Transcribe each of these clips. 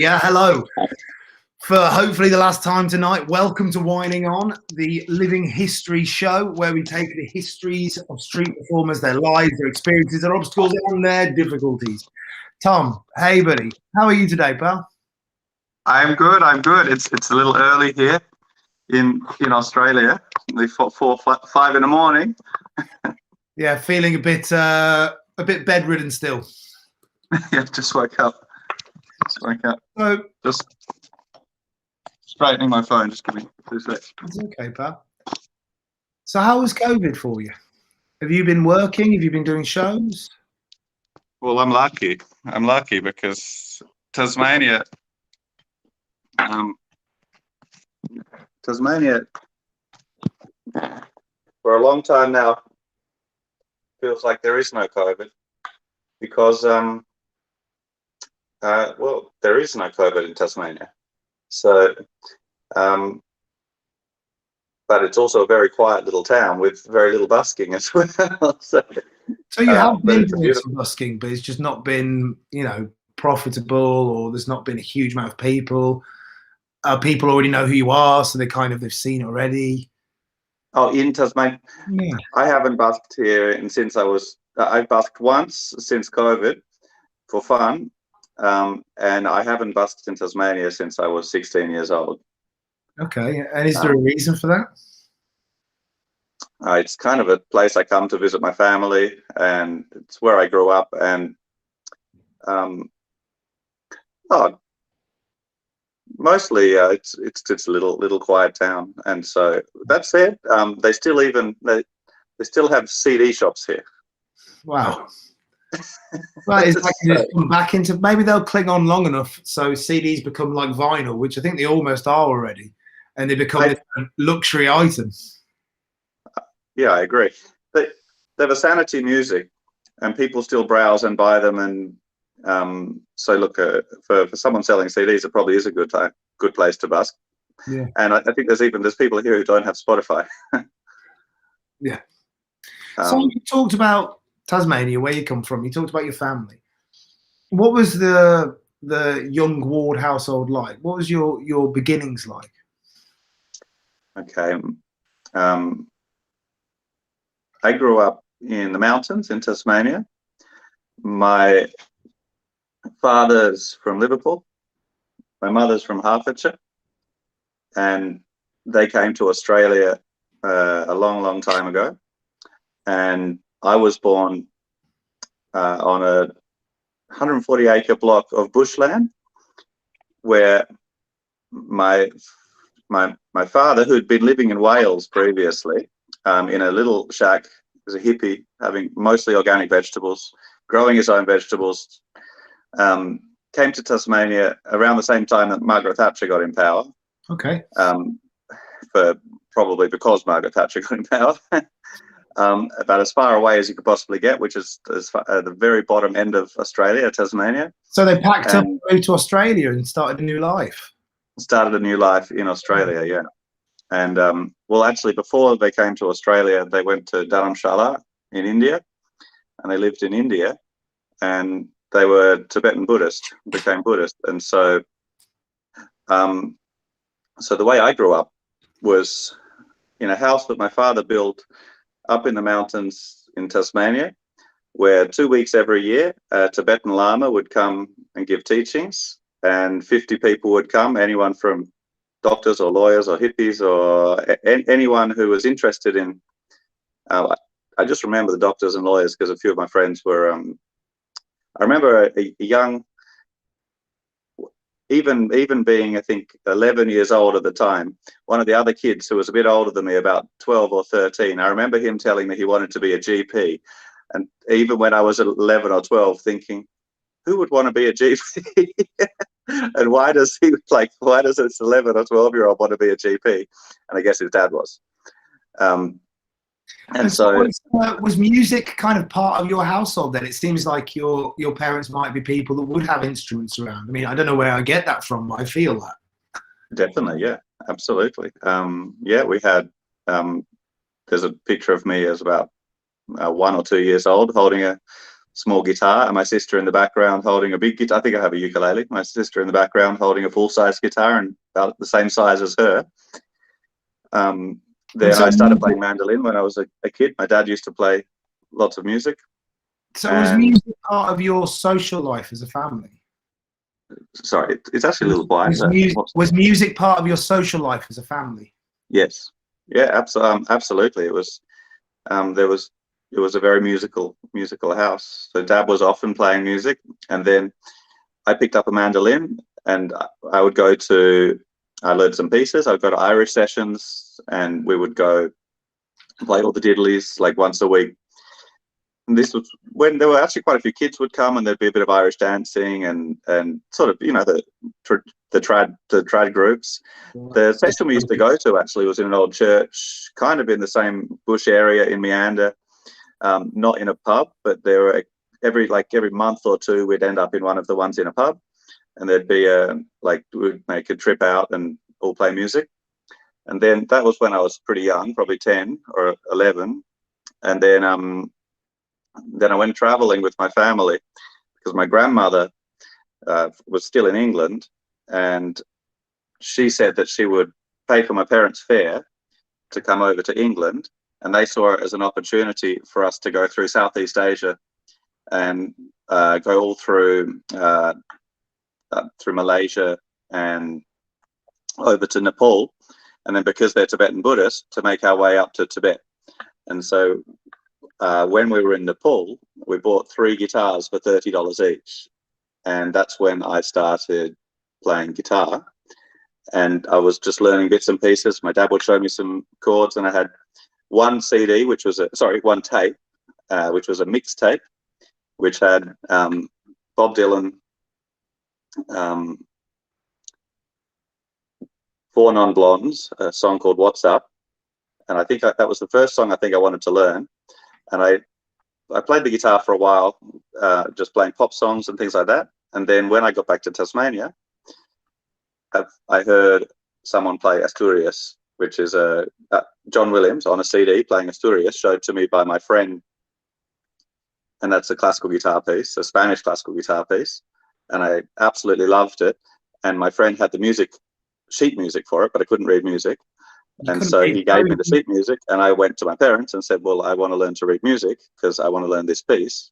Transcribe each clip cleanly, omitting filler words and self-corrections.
Yeah, hello. For hopefully the last time tonight, welcome to Whining On, the living history show where we take the histories of street performers, their lives, their experiences, their obstacles, and their difficulties. Tom, hey buddy, how are you today, pal? I'm good. It's a little early here in Australia. Only 5 in the morning. Yeah, feeling a bit bedridden still. Yeah, just woke up. So, Just straightening my phone. Just give me 2 seconds. it's okay, pal. So how was COVID for you? Have you been working? Have you been doing shows? Well, I'm lucky. Because Tasmania, Tasmania, for a long time now, feels like there is no COVID because well, there is no COVID in Tasmania. So, but it's also a very quiet little town with very little busking as well. So you have been it's doing some busking, but it's just not been, profitable, or there's not been a huge amount of people. People already know who you are, so they've seen already. Oh, in Tasmania, Yeah. I haven't busked here, and since I busked once since COVID for fun, and I haven't busked in Tasmania since I was 16 years old. Okay, and is there a reason for that? It's kind of a place I come to visit my family, and it's where I grew up. And mostly it's a little quiet town. And so that said, they still have CD shops here. Wow. Right, it's like you just come back into, maybe they'll cling on long enough so CDs become like vinyl, which I think they almost are already, and they become a luxury item. Yeah, I agree. They have a sanity music, and people still browse and buy them. And so look, for someone selling CDs, it probably is a good place to busk. Yeah. And I think there's people here who don't have Spotify. Yeah. So you talked about Tasmania, where you come from. You talked about your family. What was the young Ward household like? What was your beginnings like? Okay. I grew up in the mountains in Tasmania. My father's from Liverpool. My mother's from Hertfordshire. And they came to Australia a long time ago. And I was born on a 140-acre block of bushland where my father, who'd been living in Wales previously, in a little shack as a hippie, having mostly organic vegetables, growing his own vegetables, came to Tasmania around the same time that Margaret Thatcher got in power. Okay. Probably because Margaret Thatcher got in power. About as far away as you could possibly get, which is at the very bottom end of Australia, Tasmania. So they packed up and moved to Australia and started a new life. Started a new life in Australia, yeah. And well, actually, before they came to Australia, they went to Dharamshala in India, and they lived in India, and they were Tibetan Buddhist, became Buddhist. And so so the way I grew up was in a house that my father built up in the mountains in Tasmania, where 2 weeks every year a Tibetan Lama would come and give teachings, and 50 people would come, anyone from doctors or lawyers or hippies or anyone who was interested in. I just remember the doctors and lawyers because a few of my friends were. I remember a young, even being, I think, 11 years old at the time, one of the other kids who was a bit older than me, about 12 or 13, I remember him telling me he wanted to be a GP. And even when I was 11 or 12, thinking, who would want to be a GP? And why does this 11 or 12-year-old want to be a GP? And I guess his dad was. And so was music kind of part of your household then? It seems like your parents might be people that would have instruments around. I mean, I don't know where I get that from, but I feel that. Definitely, yeah, absolutely. Yeah, we had, there's a picture of me as about 1 or 2 years old holding a small guitar, and my sister in the background holding a big guitar. I think I have a ukulele. My sister in the background holding a full-size guitar and about the same size as her. Then so I started playing mandolin when I was a kid. My dad used to play lots of music. So was music part of your social life as a family? Sorry, it's actually a little quiet. Was music part of your social life as a family? Yes. Yeah, absolutely. It was. It was a very musical house. So Dad was often playing music, and then I picked up a mandolin, and I learned some pieces. I would go to Irish sessions, and we would go play all the diddlies like once a week. And this was when there were actually quite a few kids would come, and there'd be a bit of Irish dancing and sort of, you know, the trad groups. The session we used to go to actually was in an old church, kind of in the same bush area in Meander, not in a pub, but there were every month or two we'd end up in one of the ones in a pub, and there'd be we'd make a trip out and all play music. And then that was when I was pretty young, probably 10 or 11, and then I went traveling with my family because my grandmother was still in England, and she said that she would pay for my parents' fare to come over to England, and they saw it as an opportunity for us to go through Southeast Asia and go all through Malaysia and over to Nepal, and then because they're Tibetan Buddhist, to make our way up to Tibet. And so when we were in Nepal, we bought 3 guitars for $30 each, and that's when I started playing guitar. And I was just learning bits and pieces. My dad would show me some chords, and I had one CD, one tape, which was a mixtape, which had Bob Dylan, 4 Non-Blondes, a song called What's Up. And I think that was the first song I think I wanted to learn. And I played the guitar for a while, just playing pop songs and things like that. And then when I got back to Tasmania, I heard someone play Asturias, which is John Williams on a CD playing Asturias, showed to me by my friend. And that's a classical guitar piece, a Spanish classical guitar piece. And I absolutely loved it. And my friend had the sheet music for it, but I couldn't read music. And so he gave me the sheet music, and I went to my parents and said, well, I want to learn to read music because I want to learn this piece,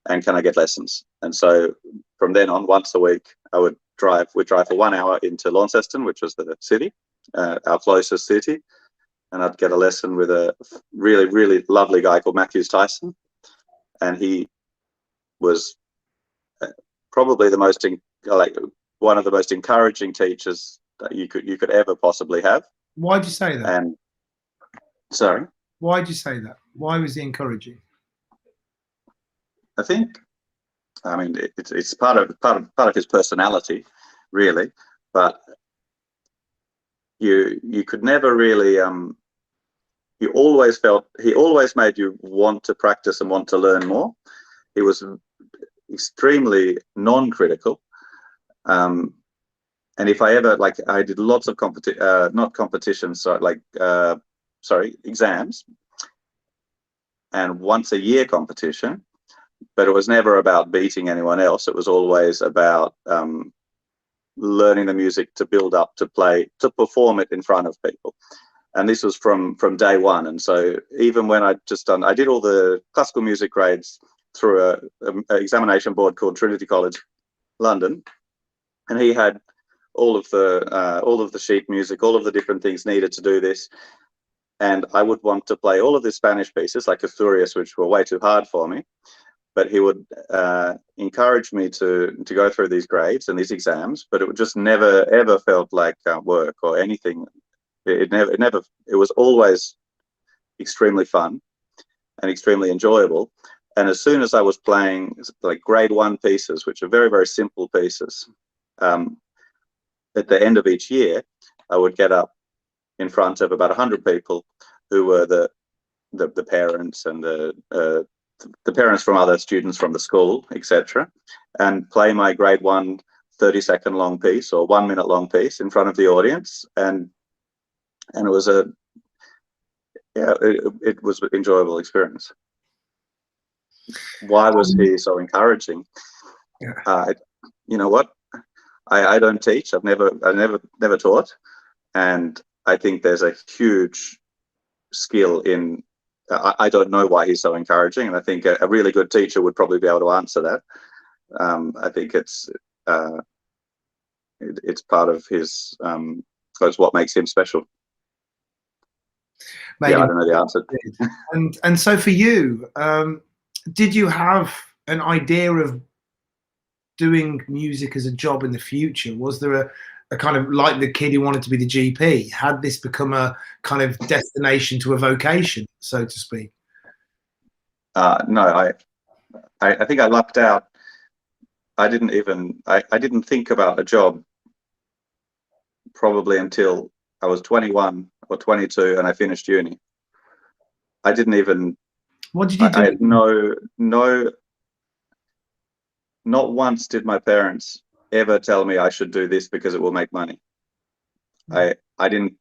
and can I get lessons? And so from then on, once a week, we'd drive for 1 hour into Launceston, which was the city, our closest city, and I'd get a lesson with a really, really lovely guy called Matthews Tyson. And he was probably one of the most encouraging teachers that you could ever possibly have. Why'd you say that? And sorry, why'd you say that? Why was he encouraging? I think, I mean, it's part of his personality, really. But you could never really he always made you want to practice and want to learn more. He was extremely non-critical. And if I ever, I did lots of exams, and once a year competition, but it was never about beating anyone else. It was always about learning the music to build up, to play, to perform it in front of people. And this was from day one. And so even when I did all the classical music grades through an examination board called Trinity College, London, and he had all of the sheet music, all of the different things needed to do this. And I would want to play all of the Spanish pieces like Asturias, which were way too hard for me. But he would encourage me to go through these grades and these exams, but it would just never ever felt like work or anything. It was always extremely fun and extremely enjoyable. And as soon as I was playing like grade 1 pieces, which are very, very simple pieces, at the end of each year, I would get up in front of about 100 people who were the parents and the parents from other students from the school, etc., and play my grade 1 30-second long piece or 1 minute long piece in front of the audience. And it was it was an enjoyable experience. Why was he so encouraging? Yeah. You know what? I don't teach. I've never taught, and I think there's a huge skill in. I don't know why he's so encouraging, and I think a really good teacher would probably be able to answer that. I think it's part of his. It's what makes him special. Yeah, I don't know the answer. And so for you, did you have an idea of doing music as a job in the future? Was there a kind of, like the kid who wanted to be the GP, had this become a kind of destination to a vocation, so to speak? No, I think I lucked out. I didn't think about a job probably until I was 21 or 22 and I finished uni. I didn't even. What did you do? I had no. Not once did my parents ever tell me I should do this because it will make money. I didn't.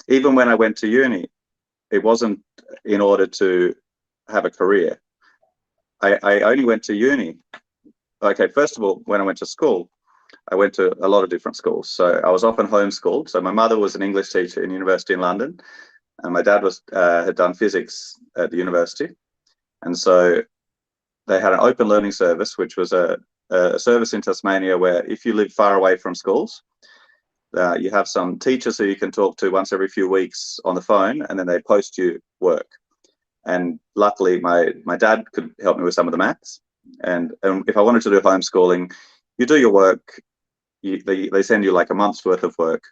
Even when I went to uni, it wasn't in order to have a career. I only went to uni. Okay, first of all, when I went to school, I went to a lot of different schools. So I was often homeschooled. So my mother was an English teacher in university in London, and my dad had done physics at the university. And so they had an open learning service, which was a service in Tasmania where if you live far away from schools, you have some teachers who you can talk to once every few weeks on the phone, and then they post you work. And luckily, my dad could help me with some of the maths. And if I wanted to do homeschooling, you do your work, they send you like a month's worth of work.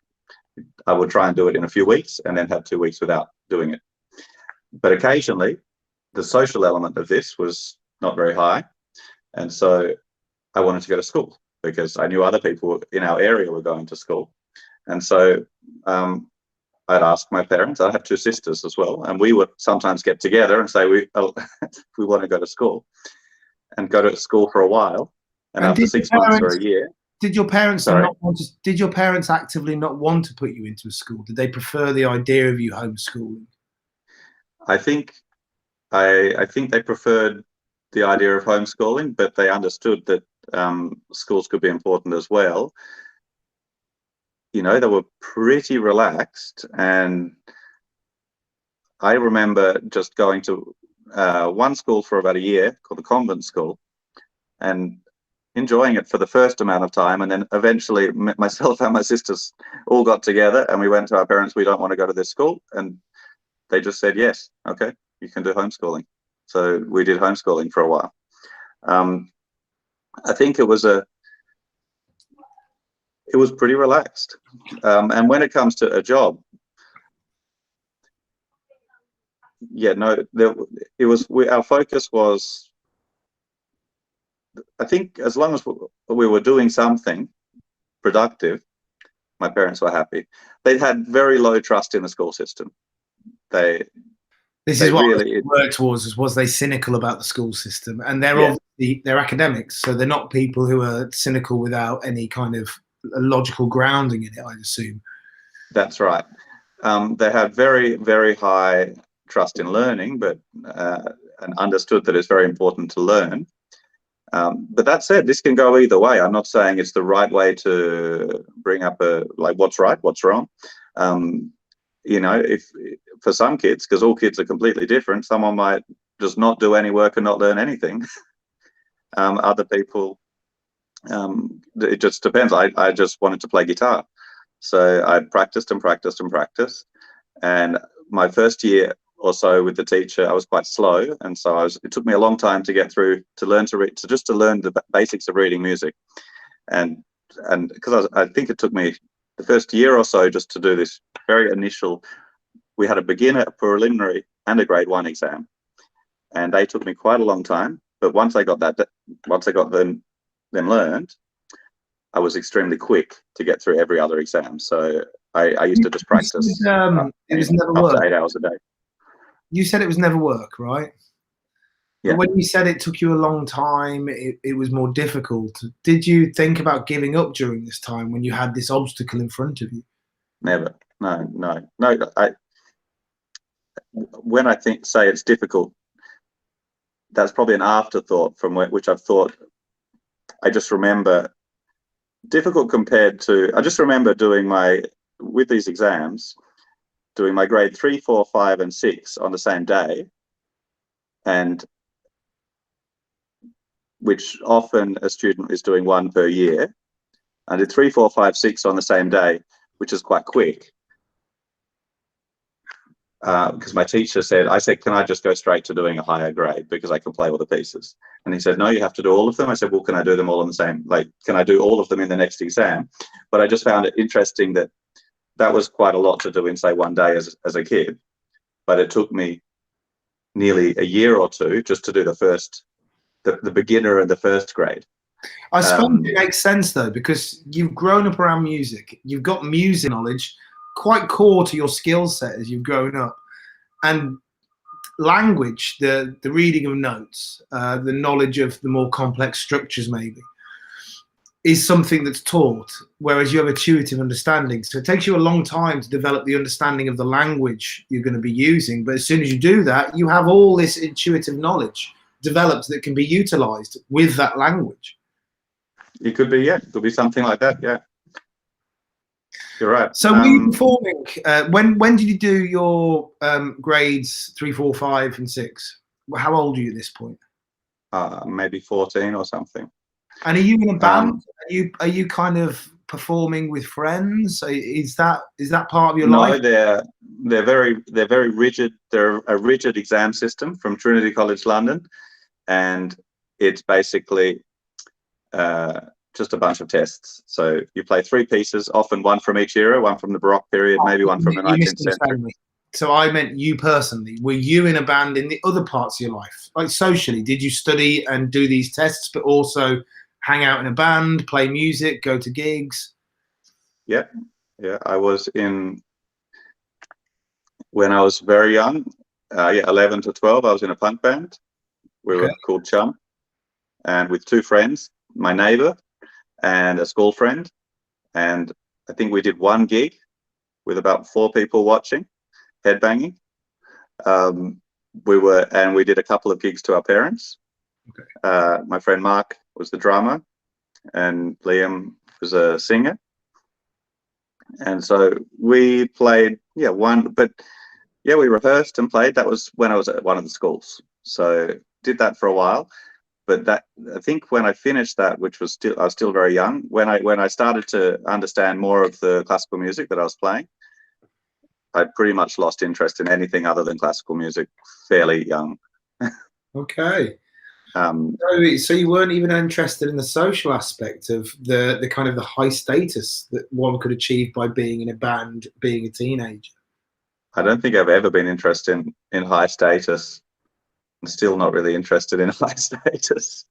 I would try and do it in a few weeks and then have 2 weeks without doing it. But occasionally, the social element of this was not very high. And so I wanted to go to school because I knew other people in our area were going to school. And so I'd ask my parents. I have 2 sisters as well, and we would sometimes get together and say we want to go to school, and go to school for a while. And after 6 months or a year, did your parents sorry, not want to? Did your parents actively not want to put you into a school? Did they prefer the idea of you homeschooling? I think they preferred the idea of homeschooling, but they understood that schools could be important as well. You know, they were pretty relaxed, and I remember just going to one school for about a year called the convent school, and enjoying it for the first amount of time, and then eventually myself and my sisters all got together and we went to our parents, we don't want to go to this school, and they just said yes, okay, you can do homeschooling. So we did homeschooling for a while. I think it was pretty relaxed. And when it comes to a job, yeah, no, our focus was, I think as long as we were doing something productive, my parents were happy. They had very low trust in the school system. This is what really worked towards, was they cynical about the school system? And they're obviously, they're academics, so they're not people who are cynical without any kind of logical grounding in it, I'd assume. That's right. They had very, very high trust in learning, but and understood that it's very important to learn. But that said, this can go either way. I'm not saying it's the right way to bring up what's right, what's wrong. You know, if for some kids, because all kids are completely different, someone might just not do any work and not learn anything. Other people, it just depends. I just wanted to play guitar, so I practiced and practiced and practiced. And my first year or so with the teacher, I was quite slow, and so it took me a long time to get through, to learn to read, to learn the basics of reading music. And because I think it took me the first year or so just to do this very initial. We had a beginner, a preliminary, and a grade 1 exam, and they took me quite a long time. But once I got them learned, I was extremely quick to get through every other exam. So I used to just practice. It was never work. Up to 8 hours a day. You said it was never work, right? Yeah. But when you said it took you a long time, it was more difficult. Did you think about giving up during this time when you had this obstacle in front of you? Never. No. When I say it's difficult, that's probably an afterthought from which I've thought. I just remember difficult compared to. I just remember doing with these exams, doing my grade 3, 4, 5, and 6 on the same day, and which often a student is doing one per year. I did 3, 4, 5, 6 on the same day, which is quite quick. Because my teacher said, I said, can I just go straight to doing a higher grade because I can play all the pieces? And he said, no, you have to do all of them. I said, well, can I do them all in the same, like, can I do all of them in the next exam? But I just found it interesting that was quite a lot to do in, say, one day as a kid. But it took me nearly a year or two just to do the beginner and the first grade. I suppose it makes sense though, because you've grown up around music, you've got music knowledge quite core to your skill set as you've grown up, and language, the reading of notes, the knowledge of the more complex structures maybe, is something that's taught, whereas you have intuitive understanding. So it takes you a long time to develop the understanding of the language you're going to be using, but as soon as you do that, you have all this intuitive knowledge developed that can be utilized with that language. It could be, yeah, it could be something like that, yeah. You're right. So were you performing, when did you do your grades 3, 4, 5, and 6? How old are you at this point? Maybe 14 or something. And are you in a band? Are you kind of performing with friends? Is that part of your life? No, they're very rigid. They're a rigid exam system from Trinity College London, and it's basically just a bunch of tests. So you play 3 pieces, often one from each era, one from the Baroque period, maybe one from the 19th century. So I meant you personally. Were you in a band in the other parts of your life? Like socially, did you study and do these tests, but also hang out in a band, play music, go to gigs? Yeah. I was in, when I was very young, 11 to 12, I was in a punk band. We were called Chum, and with 2 friends, my neighbor and a school friend, and I think we did 1 gig with about 4 people watching, headbanging. We did a couple of gigs to our parents. My friend Mark was the drummer, and Liam was a singer, and so we played we rehearsed and played. That was when I was at one of the schools, so did that for a while. But that, I think when I finished that, which was I was still very young, when I started to understand more of the classical music that I was playing, I pretty much lost interest in anything other than classical music fairly young. Okay. So you weren't even interested in the social aspect of the kind of the high status that one could achieve by being in a band, being a teenager? I don't think I've ever been interested in high status. I'm still not really interested in high status,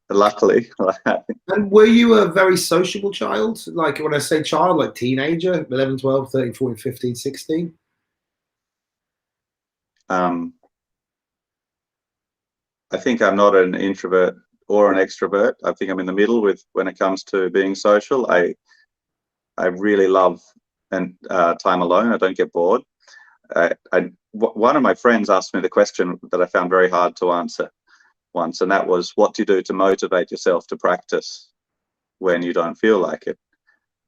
luckily. And were you a very sociable child? Like when I say child, like teenager, 11, 12, 13, 14, 15, 16? I think I'm not an introvert or an extrovert. I think I'm in the middle when it comes to being social. I really love time alone. I don't get bored. One of my friends asked me the question that I found very hard to answer once, and that was, what do you do to motivate yourself to practice when you don't feel like it?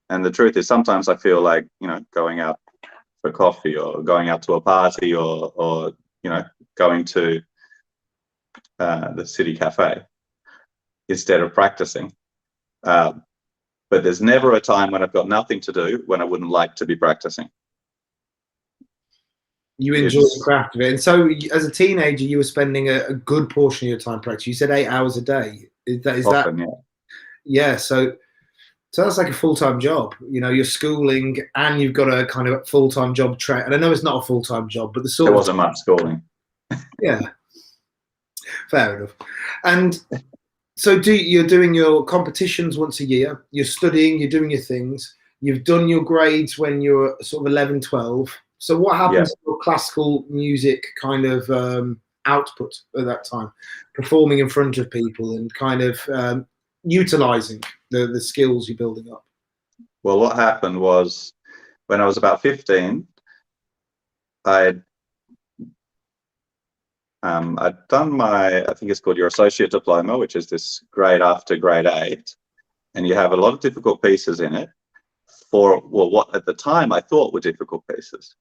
And the truth is, sometimes I feel like, going out for coffee, or going out to a party, or going to the city cafe instead of practicing. But there's never a time when I've got nothing to do when I wouldn't like to be practicing. You enjoy the craft of it. And so as a teenager, you were spending a good portion of your time practicing. You said 8 hours a day. Is often, that? Yeah. So that's like a full-time job. You're schooling and you've got a kind of full-time job track. And I know it's not a full-time job, but there wasn't much schooling. Yeah. Fair enough. And so you're doing your competitions once a year, you're studying, you're doing your things, you've done your grades when you're sort of 11, 12. So what happens to your classical music kind of output at that time, performing in front of people and kind of utilizing the skills you're building up? Well, what happened was, when I was about 15, I'd done my, I think it's called your associate diploma, which is this grade after grade 8, and you have a lot of difficult pieces in it for, well, what at the time I thought were difficult pieces.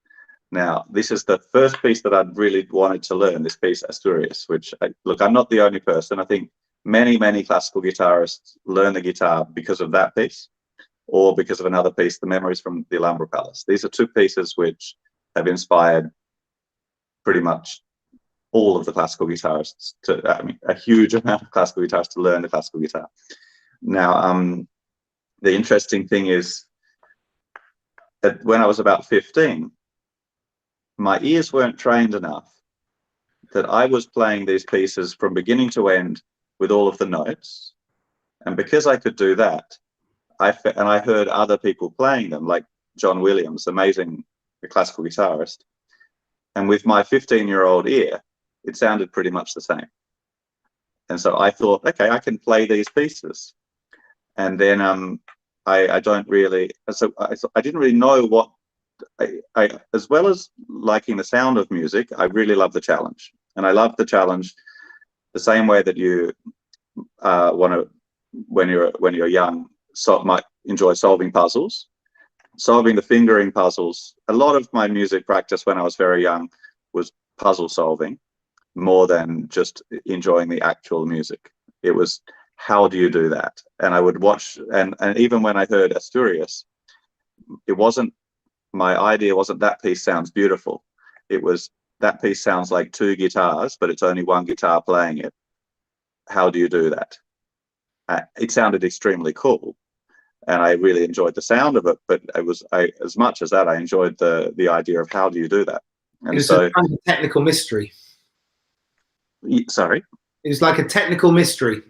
Now, this is the first piece that I'd really wanted to learn, this piece Asturias, which, look, I'm not the only person. I think many, many classical guitarists learn the guitar because of that piece, or because of another piece, The Memories from the Alhambra Palace. These are two pieces which have inspired pretty much all of the classical guitarists to, I mean, a huge amount of classical guitarists to learn the classical guitar. Now, the interesting thing is that when I was about 15, my ears weren't trained enough that I was playing these pieces from beginning to end with all of the notes. And because I could do that, I heard other people playing them, like John Williams, amazing classical guitarist. And with my 15-year-old ear, it sounded pretty much the same. And so I thought, okay, I can play these pieces. And then I don't really, so I didn't really know what, I as well as liking the sound of music, I really love the challenge. And I love the challenge the same way that you want to, when you're young, might enjoy solving puzzles. Solving the fingering puzzles. A lot of my music practice when I was very young was puzzle solving, more than just enjoying the actual music. It was, how do you do that? And I would watch, and even when I heard Asturias, it wasn't, my idea wasn't that piece sounds beautiful. It was, that piece sounds like two guitars, but it's only one guitar playing it. How do you do that? It sounded extremely cool, and I really enjoyed the sound of it. But as much as that, I enjoyed the idea of how do you do that. And it's so, a kind of technical mystery. Sorry. It was like a technical mystery.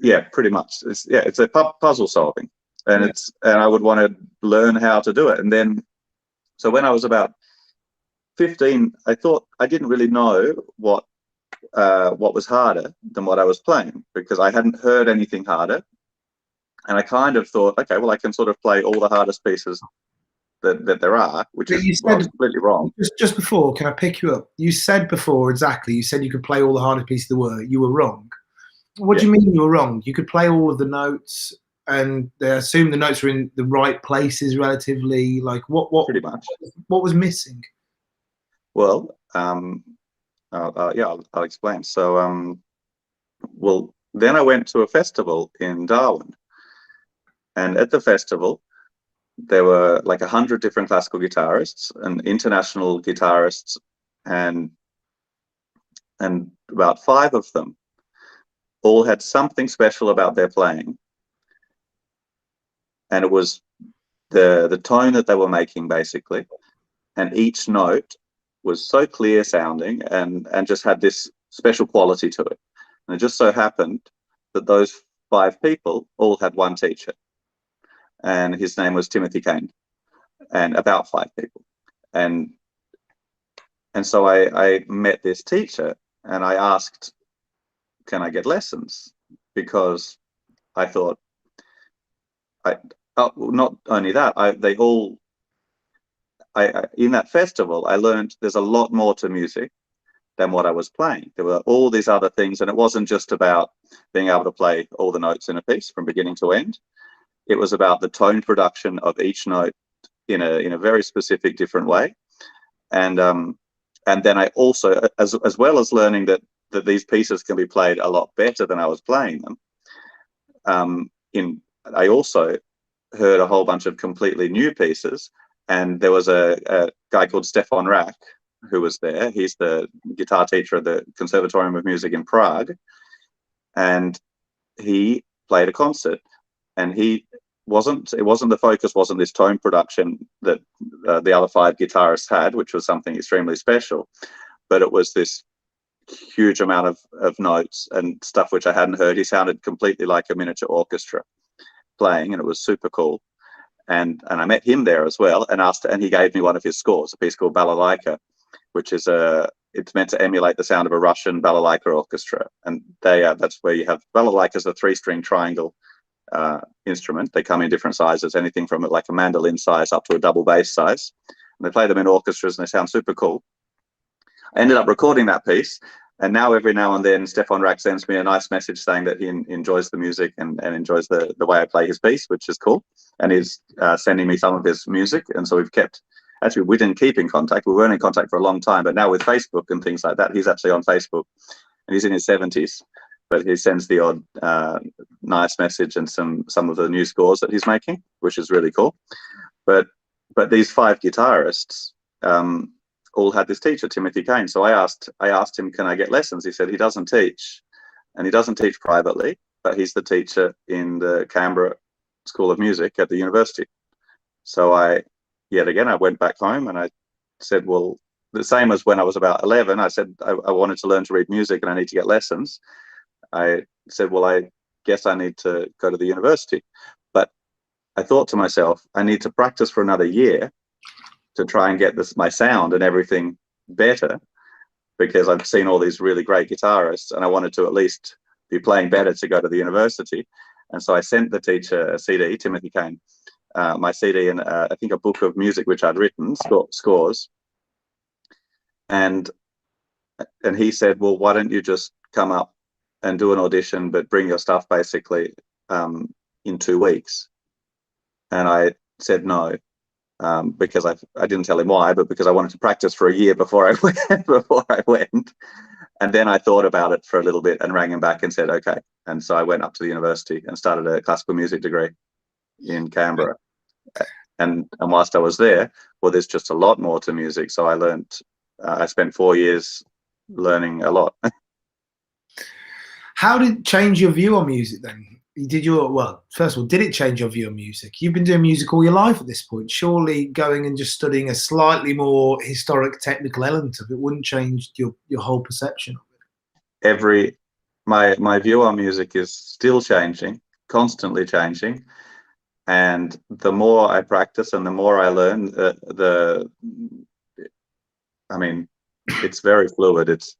Yeah, pretty much. It's a puzzle solving, and I would want to learn how to do it. And then, so when I was about 15, I thought I didn't really know what was harder than what I was playing, because I hadn't heard anything harder. And I kind of thought, okay, well, I can sort of play all the hardest pieces that there are, which is completely wrong. Just before, can I pick you up? You said before, exactly, you said you could play all the hardest pieces there were. You were wrong. What do you mean you were wrong? You could play all of the notes, and they assume the notes were in the right places relatively. Like what pretty much. What was missing? Well, I'll explain. So, well, then I went to a festival in Darwin, and at the festival, there were like 100 different classical guitarists and international guitarists, and about 5 of them all had something special about their playing, and it was the tone that they were making, basically, and each note was so clear sounding and just had this special quality to it. And it just so happened that those 5 people all had one teacher, and his name was Timothy Kane, and about 5 people. And so I met this teacher, and I asked, can I get lessons? Because I thought, not only that, in that festival, I learned there's a lot more to music than what I was playing. There were all these other things, and it wasn't just about being able to play all the notes in a piece from beginning to end. It was about the tone production of each note in a very specific, different way. And then I also, as well as learning that these pieces can be played a lot better than I was playing them, I also heard a whole bunch of completely new pieces. And there was a guy called Stefan Rack who was there. He's the guitar teacher at the Conservatorium of Music in Prague, and he played a concert. And the focus wasn't this tone production that the other 5 guitarists had, which was something extremely special, but it was this huge amount of notes and stuff which I hadn't heard. He sounded completely like a miniature orchestra playing, and it was super cool. And I met him there as well, and he gave me one of his scores, a piece called Balalaika, which is it's meant to emulate the sound of a Russian balalaika orchestra. And that's where you have balalaika as a 3-string triangle instrument. They come in different sizes, anything from like a mandolin size up to a double bass size. And they play them in orchestras, and they sound super cool. I ended up recording that piece, and now every now and then Stefan Rack sends me a nice message saying that he enjoys the music and enjoys the way I play his piece, which is cool, and he's sending me some of his music. And so we've kept, actually we didn't keep in contact, we weren't in contact for a long time, but now with Facebook and things like that, he's actually on Facebook, and he's in his 70s, but he sends the odd nice message and some of the new scores that he's making, which is really cool. But these 5 guitarists all had this teacher, Timothy Kane. So I asked him, can I get lessons? He said he doesn't teach, and he doesn't teach privately, but he's the teacher in the Canberra School of Music at the university. So yet again, I went back home and I said, well, the same as when I was about 11, I said I wanted to learn to read music and I need to get lessons. I said, well, I guess I need to go to the university. But I thought to myself, I need to practice for another year to try and get my sound and everything better, because I've seen all these really great guitarists and I wanted to at least be playing better to go to the university. And so I sent the teacher a CD, Timothy Kane, my CD, and I think a book of music which I'd written, scores. And he said, well, why don't you just come up and do an audition, but bring your stuff basically in 2 weeks. And I said no, because I didn't tell him why, but because I wanted to practice for a year before I went. And then I thought about it for a little bit and rang him back and said, okay. And so I went up to the university and started a classical music degree in Canberra. And whilst I was there, well, there's just a lot more to music. So I learned, I spent 4 years learning a lot. How did it change your view on music then? Well, first of all, did it change your view on music? You've been doing music all your life at this point. Surely going and just studying a slightly more historic technical element of it wouldn't change your whole perception of it. My view on music is still changing, constantly changing. And the more I practice and the more I learn, I mean, it's very fluid. It's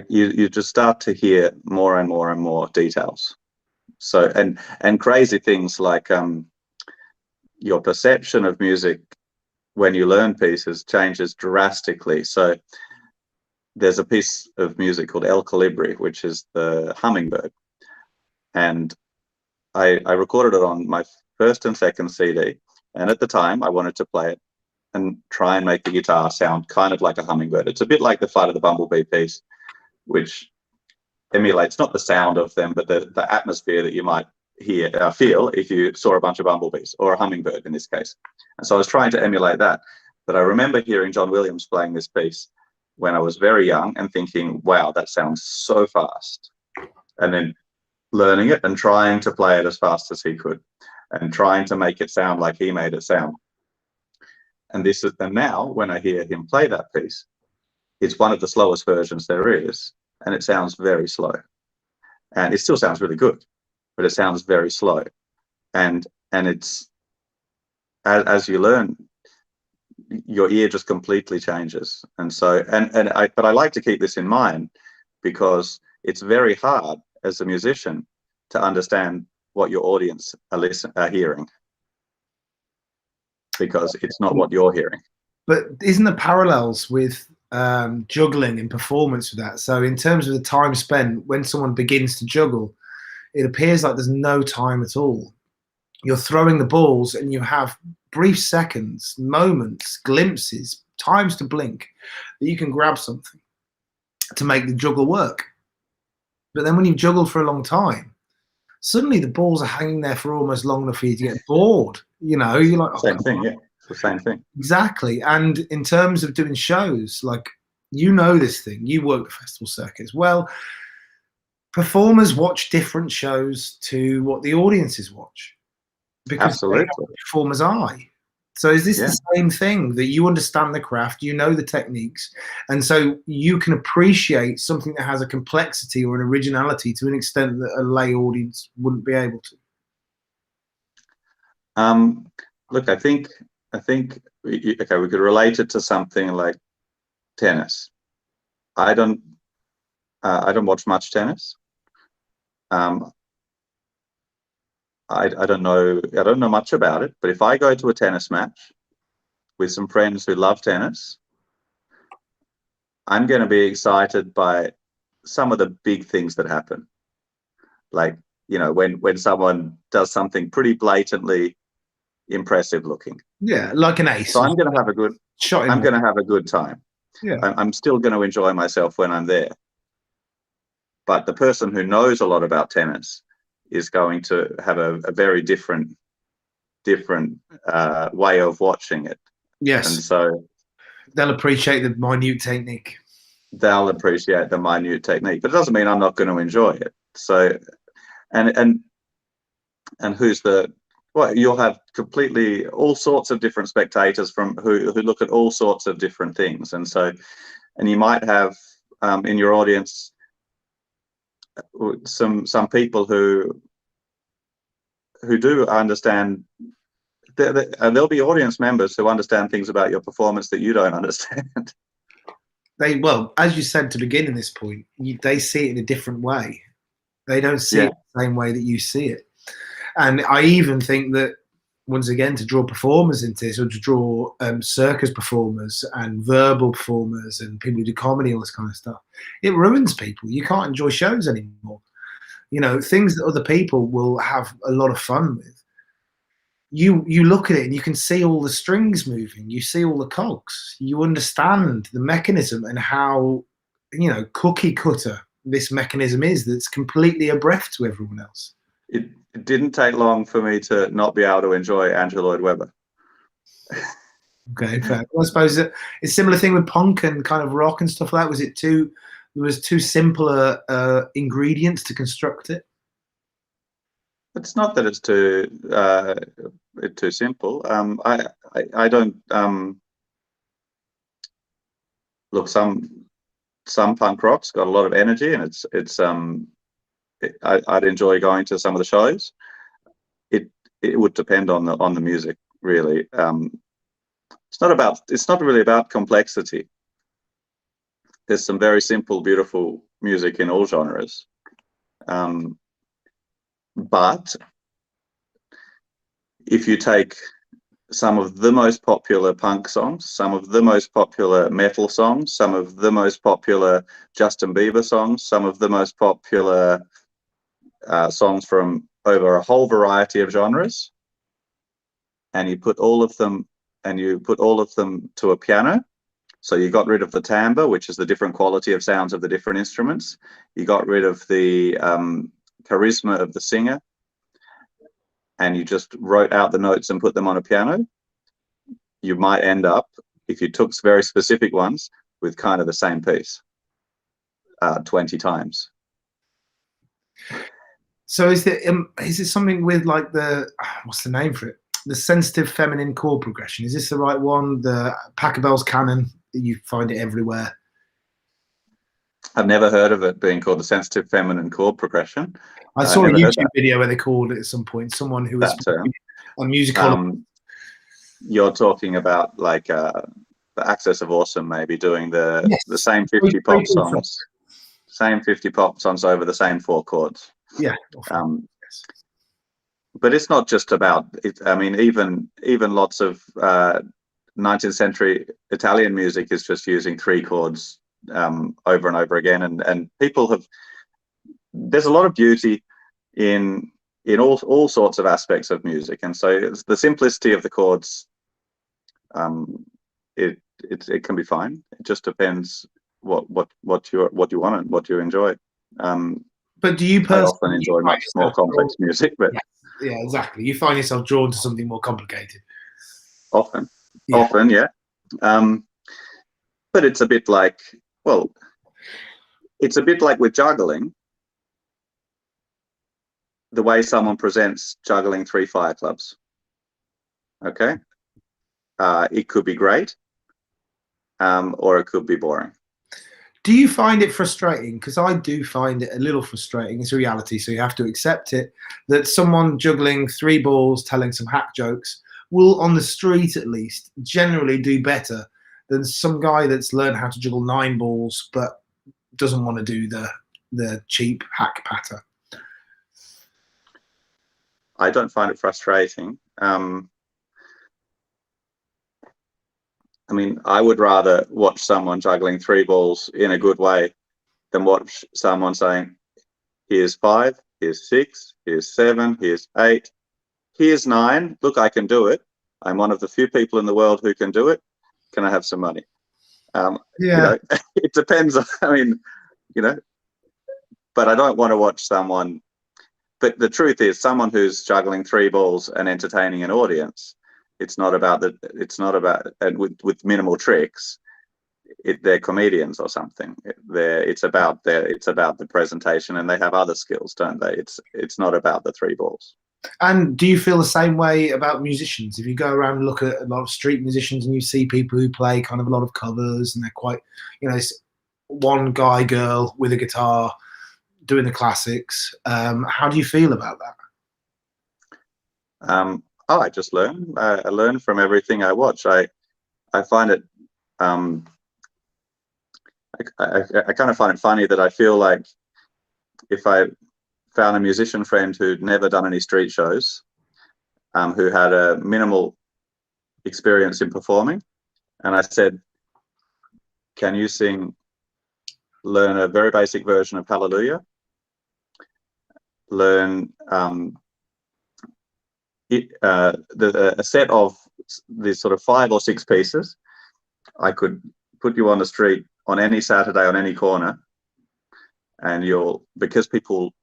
you just start to hear more and more and more details. So and crazy things like your perception of music when you learn pieces changes drastically. So there's a piece of music called El Colibri, which is the hummingbird, and I recorded it on my first and second CD. And at the time, I wanted to play it and try and make the guitar sound kind of like a hummingbird. It's a bit like the Flight of the Bumblebee piece, which emulates not the sound of them, but the atmosphere that you might feel if you saw a bunch of bumblebees, or a hummingbird in this case. And so I was trying to emulate that. But I remember hearing John Williams playing this piece when I was very young and thinking, wow, that sounds so fast. And then learning it and trying to play it as fast as he could and trying to make it sound like he made it sound. And now when I hear him play that piece, it's one of the slowest versions there is, and it sounds very slow. And it still sounds really good, but it sounds very slow. And it's, as you learn, your ear just completely changes. And so, but I like to keep this in mind, because it's very hard as a musician to understand what your audience are hearing, because it's not what you're hearing. But isn't the parallels with juggling and performance with that? So in terms of the time spent when someone begins to juggle, it appears like there's no time at all. You're throwing the balls and you have brief seconds, moments, glimpses, times to blink that you can grab something to make the juggle work. But then when you've juggled for a long time, suddenly the balls are hanging there for almost long enough for you to get bored. You know, you're like, oh, same thing, yeah. It's the same thing. Exactly. And in terms of doing shows, like, you know this thing, you work the festival circuit as well. Performers watch different shows to what the audiences watch, because absolutely, they have the performer's eye. So is this the same thing, that you understand the craft, you know the techniques, and so you can appreciate something that has a complexity or an originality to an extent that a lay audience wouldn't be able to? Look, I think we could relate it to something like tennis. I don't watch much tennis. I don't know much about it, but if I go to a tennis match with some friends who love tennis, I'm going to be excited by some of the big things that happen. Like, when someone does something pretty blatantly impressive looking. Yeah, like an ace. So I'm going to have a good Shot I'm going to have a good time. Yeah. I'm still going to enjoy myself when I'm there. But the person who knows a lot about tennis is going to have a very different way of watching it. Yes. And so they'll appreciate the minute technique. They'll appreciate the minute technique, but it doesn't mean I'm not going to enjoy it. So, and who's the, well, you'll have completely all sorts of different spectators who look at all sorts of different things. And so, and you might have in your audience some people who do understand. And there'll be audience members who understand things about your performance that you don't understand. Well, as you said to begin in this point, they see it in a different way. They don't see it the same way that you see it. And I even think that, once again, to draw performers into this, or to draw circus performers and verbal performers and people who do comedy, all this kind of stuff, it ruins people. You can't enjoy shows anymore. Things that other people will have a lot of fun with. You look at it and you can see all the strings moving. You see all the cogs. You understand the mechanism and how, cookie cutter this mechanism is that's completely abreast to everyone else. It didn't take long for me to not be able to enjoy Andrew Lloyd Webber. Okay, fair. Well, I suppose it's a similar thing with punk and kind of rock and stuff like that. There was too simpler ingredients to construct it? It's not that it's too simple. I don't look. Some punk rock's got a lot of energy, and I'd enjoy going to some of the shows. It would depend on the music, really. It's not really about complexity. There's some very simple, beautiful music in all genres. But if you take some of the most popular punk songs, some of the most popular metal songs, some of the most popular Justin Bieber songs, some of the most popular songs from over a whole variety of genres, and you put all of them to a piano. So you got rid of the timbre, which is the different quality of sounds of the different instruments. You got rid of the charisma of the singer, and you just wrote out the notes and put them on a piano. You might end up, if you took very specific ones, with kind of the same piece 20 times. So is it something with like what's the name for it? The sensitive feminine chord progression. Is this the right one? The Pachelbel's canon, you find it everywhere. I've never heard of it being called the sensitive feminine chord progression. I saw a YouTube video where they called it at some point. Someone who was a musical. You're talking about like the Axis of Awesome, maybe doing the same 50 pop songs, same 50 pop songs over the same 4 chords. Yeah. But it's not just about it. I mean, even lots of 19th century Italian music is just using 3 chords over and over again, and people have. There's a lot of beauty in all sorts of aspects of music, and so it's the simplicity of the chords. It can be fine. It just depends what you want and what you enjoy. But do you personally? I often enjoy much more complex music, but yeah, exactly. You find yourself drawn to something more complicated. Often, yeah. But it's a bit like, it's a bit like with juggling. The way someone presents juggling 3 fire clubs. Okay, it could be great, or it could be boring. Do you find it frustrating? Because I do find it a little frustrating. It's a reality, so you have to accept it, that someone juggling 3 balls, telling some hack jokes, will, on the street at least, generally do better than some guy that's learned how to juggle 9 balls but doesn't want to do the cheap hack patter. I don't find it frustrating. I mean, I would rather watch someone juggling 3 balls in a good way than watch someone saying, here's 5, here's 6, here's 7, here's 8, here's 9. Look, I can do it. I'm one of the few people in the world who can do it. Can I have some money? You know, it depends. I mean, you know, but I don't want to watch someone. But the truth is, someone who's juggling 3 balls and entertaining an audience, it's not about and with minimal tricks. They're comedians or something. It's about the presentation, and they have other skills, don't they? It's not about the 3 balls. And do you feel the same way about musicians? If you go around and look at a lot of street musicians and you see people who play kind of a lot of covers and they're quite, you know, it's one guy, girl with a guitar doing the classics. How do you feel about that? I just learn. I learn from everything I watch. I find it. I kind of find it funny that I feel like if I found a musician friend who'd never done any street shows, who had a minimal experience in performing, and I said, can you learn a very basic version of Hallelujah, learn a set of these sort of 5 or 6 pieces. I could put you on the street on any Saturday on any corner, and because people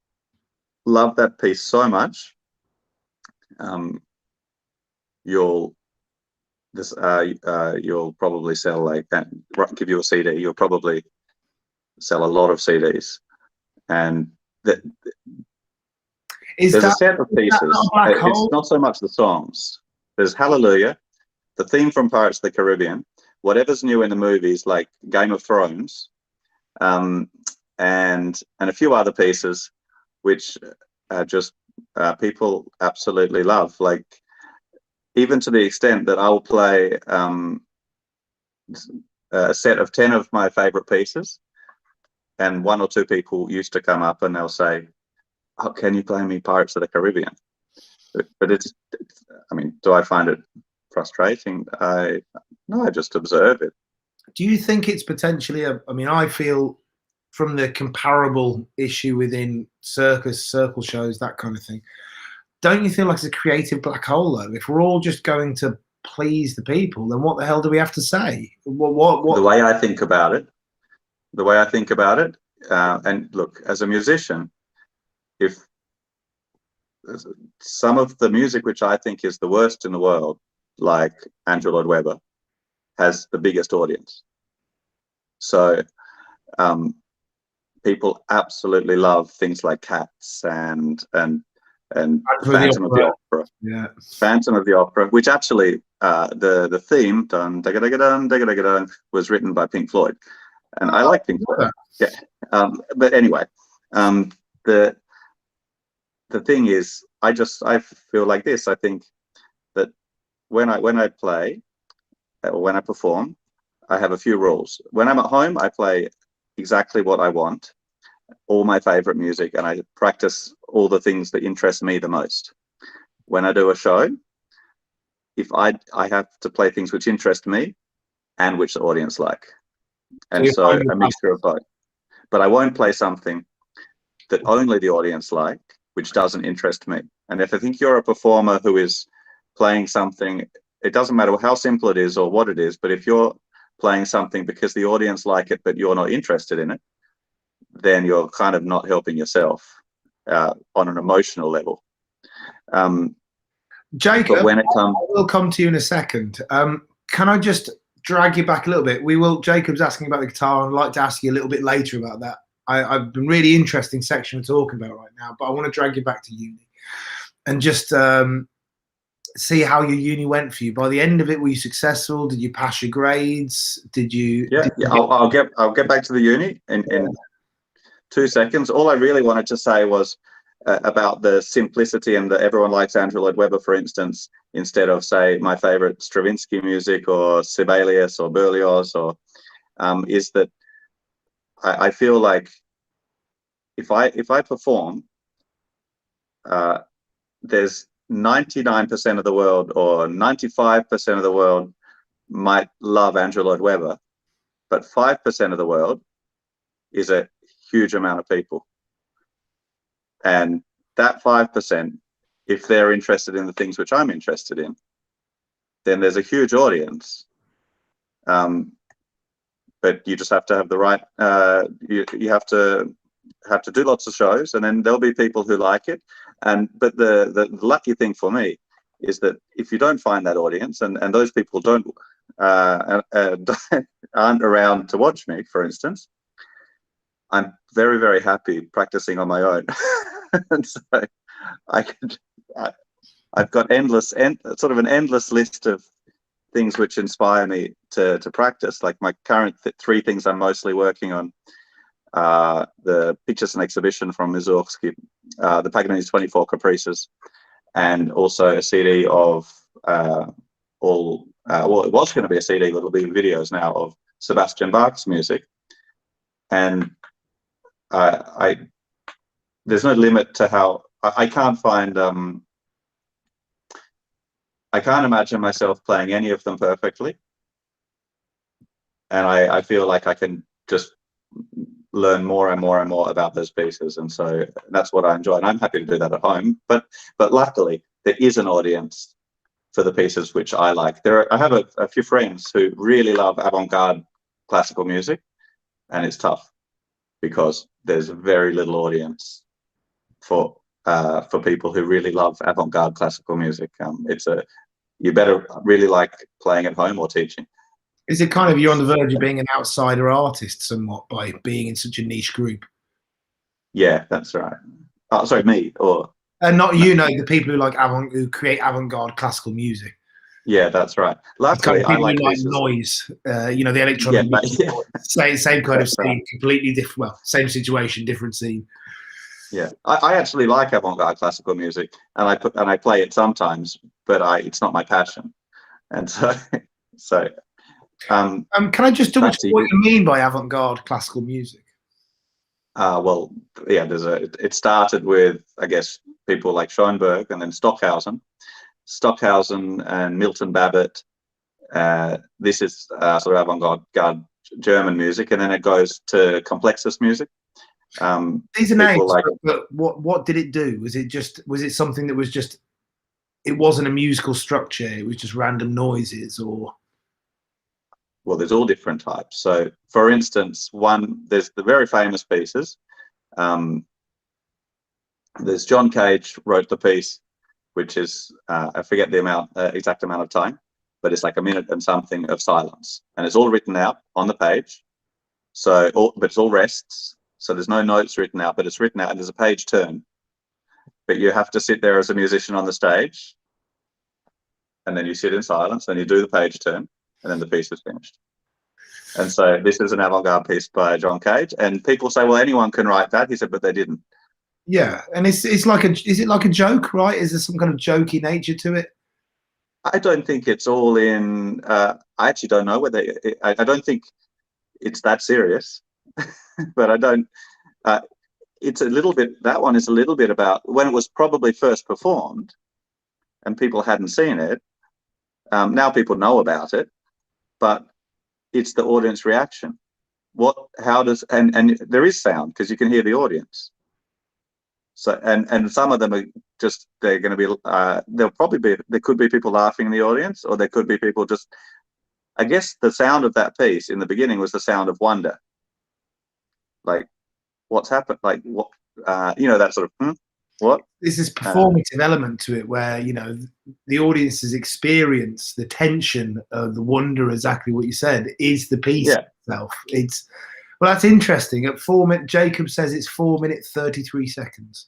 love that piece so much, you'll probably sell give you a CD. You'll probably sell a lot of CDs, and there's a set of pieces. It's not so much the songs. There's Hallelujah, the theme from Pirates of the Caribbean, whatever's new in the movies like Game of Thrones, and a few other pieces which just people absolutely love. Like, even to the extent that I'll play a set of 10 of my favorite pieces, and 1 or 2 people used to come up and they'll say, oh, can you play me Pirates of the Caribbean? But I mean, do I find it frustrating? No, I just observe it. Do you think it's potentially I mean, I feel from the comparable issue within circle shows, that kind of thing, don't you feel like it's a creative black hole, though? If we're all just going to please the people, then what the hell do we have to say? What? The way I think about it, and look, as a musician, if some of the music which I think is the worst in the world, like Andrew Lloyd Webber, has the biggest audience. So people absolutely love things like Cats and Phantom of the Opera. Yeah, Phantom of the Opera, which actually the theme dun, dun, dun, dun, dun, dun, was written by Pink Floyd, and I like Pink Floyd. Yeah, but anyway, the thing is, I feel like this. I think that when I play or when I perform, I have a few rules. When I'm at home, I play exactly what I want, all my favorite music, and I practice all the things that interest me the most. When I do a show, if I have to play things which interest me and which the audience like, and so a mixture of both. But I won't play something that only the audience like, which doesn't interest me. And if I think you're a performer who is playing something, it doesn't matter how simple it is or what it is, but if you're playing something because the audience like it but you're not interested in it, then you're kind of not helping yourself on an emotional level. Jacob, when it comes, I will come to you in a second. Can I just drag you back a little bit? Jacob's asking about the guitar, and I'd like to ask you a little bit later about that. I've been really interesting section we're talking about right now, but I want to drag you back to uni and just see how your uni went for you. By the end of it, were you successful? Did you pass your grades? I'll get back to the uni in 2 seconds. All I really wanted to say was about the simplicity and that everyone likes Andrew Lloyd Webber, for instance, instead of, say, my favorite Stravinsky music or Sibelius or Berlioz, or is that I feel like if I perform, there's 99% of the world or 95% of the world might love Andrew Lloyd Webber, but 5% of the world is a huge amount of people. And that 5%, if they're interested in the things which I'm interested in, then there's a huge audience. But you just have to have the right, you have to do lots of shows, and then there'll be people who like it. But the lucky thing for me is that if you don't find that audience, and those people don't aren't around to watch me, for instance, I'm very, very happy practicing on my own. And so I've got sort of an endless list of things which inspire me to practice. Like my current three things I'm mostly working on: the Pictures and Exhibition from Mussorgsky, the Paganini's 24 Caprices, and also a CD of well, it was going to be a CD, but it'll be videos now of Sebastian Bach's music. And there's no limit to how I can't find. I can't imagine myself playing any of them perfectly, and I feel like I can just learn more and more and more about those pieces, and so that's what I enjoy, and I'm happy to do that at home. But luckily, there is an audience for the pieces which I like. I have a few friends who really love avant-garde classical music, and it's tough because there's very little audience for people who really love avant-garde classical music. You better really like playing at home or teaching. Is it kind of you're on the verge of being an outsider artist somewhat by being in such a niche group? Yeah, that's right. Oh, sorry, me or not you, no, the people who create avant-garde classical music. Yeah, that's right. Luckily, kind of I like noise. The electronic. Yeah. Same kind of scene, right. Completely different. Well, same situation, different scene. Yeah, I actually like avant-garde classical music, and I play it sometimes, but it's not my passion, and so. Can I just double check what you mean by avant-garde classical music? Well, yeah, it started with, I guess, people like Schoenberg, and then Stockhausen and Milton Babbitt. This is sort of avant-garde German music, and then it goes to Complexus music. These are names, but what did it do? Was it something that was just, it wasn't a musical structure, it was just random noises, or? Well, there's all different types. So, for instance, there's the very famous pieces. There's John Cage wrote the piece, which is, I forget the exact amount of time, but it's like a minute and something of silence. And it's all written out on the page. But it's all rests. So there's no notes written out, but it's written out, and there's a page turn. But you have to sit there as a musician on the stage, and then you sit in silence, and you do the page turn, and then the piece is finished. And so this is an avant-garde piece by John Cage, and people say, well, anyone can write that. He said, but they didn't. Yeah, and is it like a joke, right? Is there some kind of jokey nature to it? I don't think it's all in. I actually don't know whether I don't think it's that serious, but I don't. It's a little bit. That one is a little bit about when it was probably first performed, and people hadn't seen it. Now people know about it, but it's the audience reaction. How does and there is sound because you can hear the audience. So and some of them are just, they're going to be there could be people laughing in the audience, or there could be people just, I guess the sound of that piece in the beginning was the sound of wonder, like what's happened, like what that sort of what. This is performative element to it, where the audience's experience, the tension, the wonder, exactly what you said, is the piece itself. Well, that's interesting. At 4 minutes, Jacob says it's 4 minutes 33 seconds.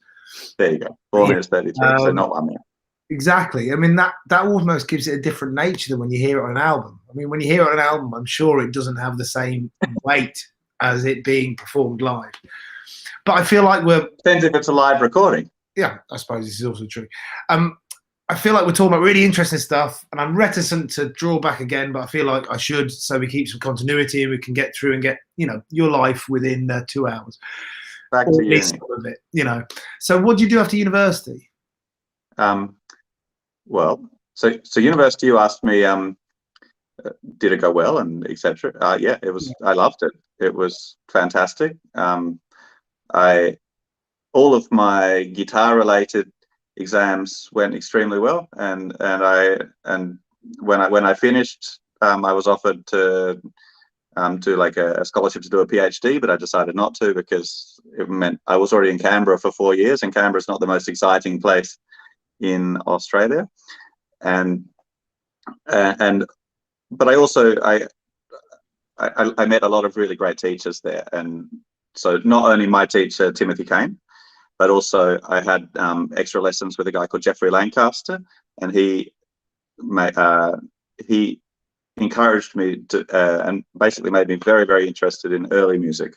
There you go. 4 minutes 33. So not 1 minute. Exactly. I mean, that almost gives it a different nature than when you hear it on an album. I mean, when you hear it on an album, I'm sure it doesn't have the same weight as it being performed live. But I feel like depends if it's a live recording. Yeah, I suppose this is also true. I feel like we're talking about really interesting stuff, and I'm reticent to draw back again, but I feel like I should, so we keep some continuity and we can get through and get, your life within 2 hours. Back to uni. Some of it, So what did you do after university? Well, so university, you asked me, did it go well and etc. Yeah, it was. I loved it. It was fantastic. All of my guitar related exams went extremely well, and when I finished, I was offered to do like a scholarship to do a PhD, but I decided not to because it meant I was already in Canberra for 4 years, and Canberra is not the most exciting place in Australia. And but I also I met a lot of really great teachers there, and so not only my teacher Timothy Kane, but also I had extra lessons with a guy called Jeffrey Lancaster, and he encouraged me to and basically made me very, very interested in early music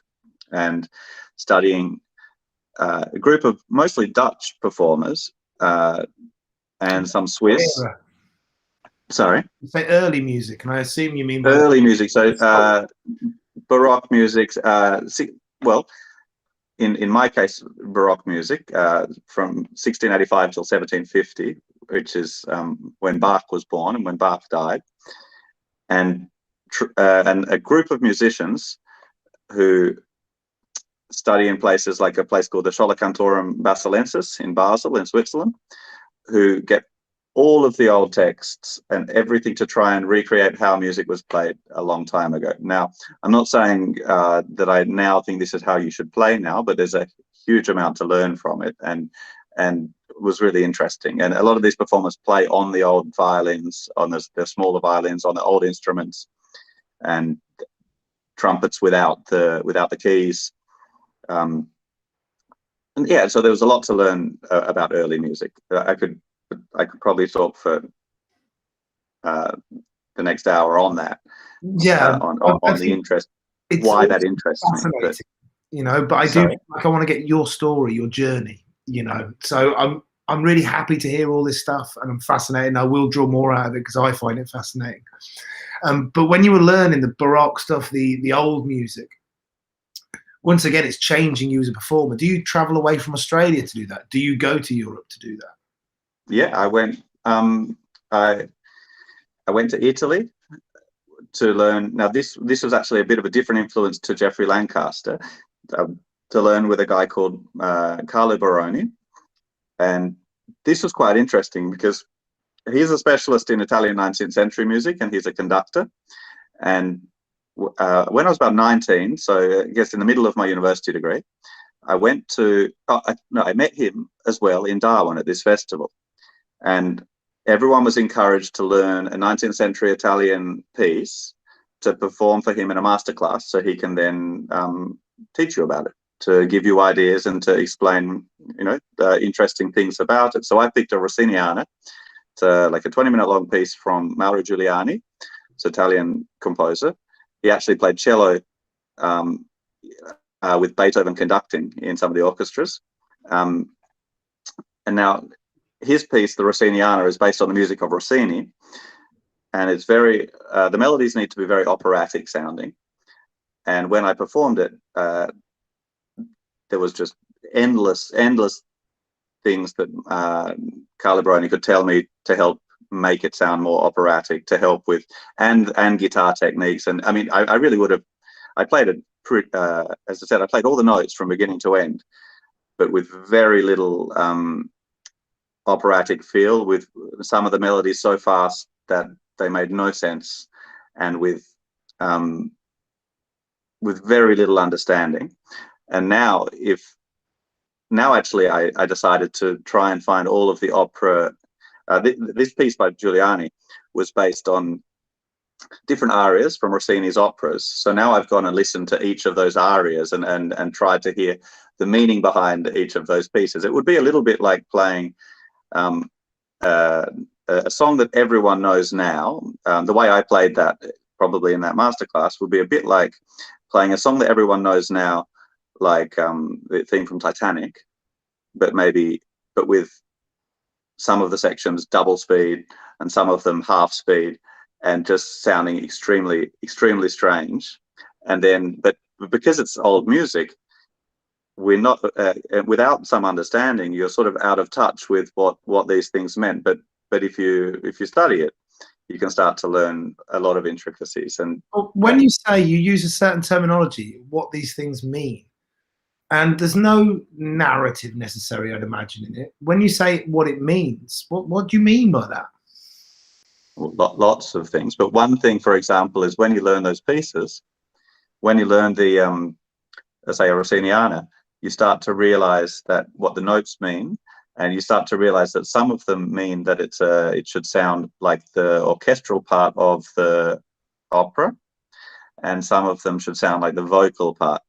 and studying a group of mostly Dutch performers and some Swiss. Sorry? You say early music, and I assume you mean early music. So Baroque music, well, in my case, Baroque music from 1685 till 1750, which is when Bach was born and when Bach died, and a group of musicians who study in places like a place called the Schola Cantorum Basilensis in Basel in Switzerland, who get all of the old texts and everything to try and recreate how music was played a long time ago. Now, I'm not saying that I now think this is how you should play now, but there's a huge amount to learn from it, and it was really interesting. And a lot of these performers play on the old violins, on the smaller violins, on the old instruments, and trumpets without the keys. And yeah, so there was a lot to learn about early music. I could probably talk for the next hour on that. Yeah, on the interest, why that interests me. But, you know, but I do like I want to get your story, your journey. You know, so I'm really happy to hear all this stuff, and I'm fascinated. And I will draw more out of it because I find it fascinating. But when you were learning the Baroque stuff, the old music, once again, it's changing you as a performer. Do you travel away from Australia to do that? Do you go to Europe to do that? Yeah, I went. I went to Italy to learn. Now, this was actually a bit of a different influence to Jeffrey Lancaster, to learn with a guy called Carlo Baroni, and this was quite interesting because he's a specialist in Italian 19th century music, and he's a conductor. And when I was about 19, so I guess in the middle of my university degree, I went to, I met him as well in Darwin at this festival. And everyone was encouraged to learn a 19th century Italian piece to perform for him in a masterclass, so he can then teach you about it, to give you ideas and to explain, you know, the interesting things about it. So I picked a Rossiniana, like a 20-minute long piece from Mauro Giuliani, it's an Italian composer. He actually played cello with Beethoven conducting in some of the orchestras. And now his piece, the Rossiniana, is based on the music of Rossini, and it's very, the melodies need to be very operatic sounding. And when I performed it, there was just endless things that Carlo Baroni could tell me to help make it sound more operatic, to help with and guitar techniques. And I mean, I really would have, I played it, as I said, I played all the notes from beginning to end, but with very little operatic feel, with some of the melodies so fast that they made no sense, and with very little understanding. And now actually I decided to try and find all of the opera. This piece by Giuliani was based on different arias from Rossini's operas. So now I've gone and listened to each of those arias and tried to hear the meaning behind each of those pieces. It would be a little bit like playing a song that everyone knows now. The way I played that, probably in that masterclass, would be a bit like playing a song that everyone knows now, like the theme from Titanic, but with some of the sections double speed and some of them half speed, and just sounding extremely strange. And then, but because it's old music, we're not without some understanding, you're sort of out of touch with what these things meant. But if you study it, you can start to learn a lot of intricacies. And when you say you use a certain terminology, what these things mean, and there's no narrative necessary, I'd imagine, in it. When you say what it means, what do you mean by that? Well, lots of things. But one thing, for example, is when you learn those pieces, when you learn the, say, a Rossiniana, you start to realize that what the notes mean, and you start to realize that some of them mean that it should sound like the orchestral part of the opera, and some of them should sound like the vocal part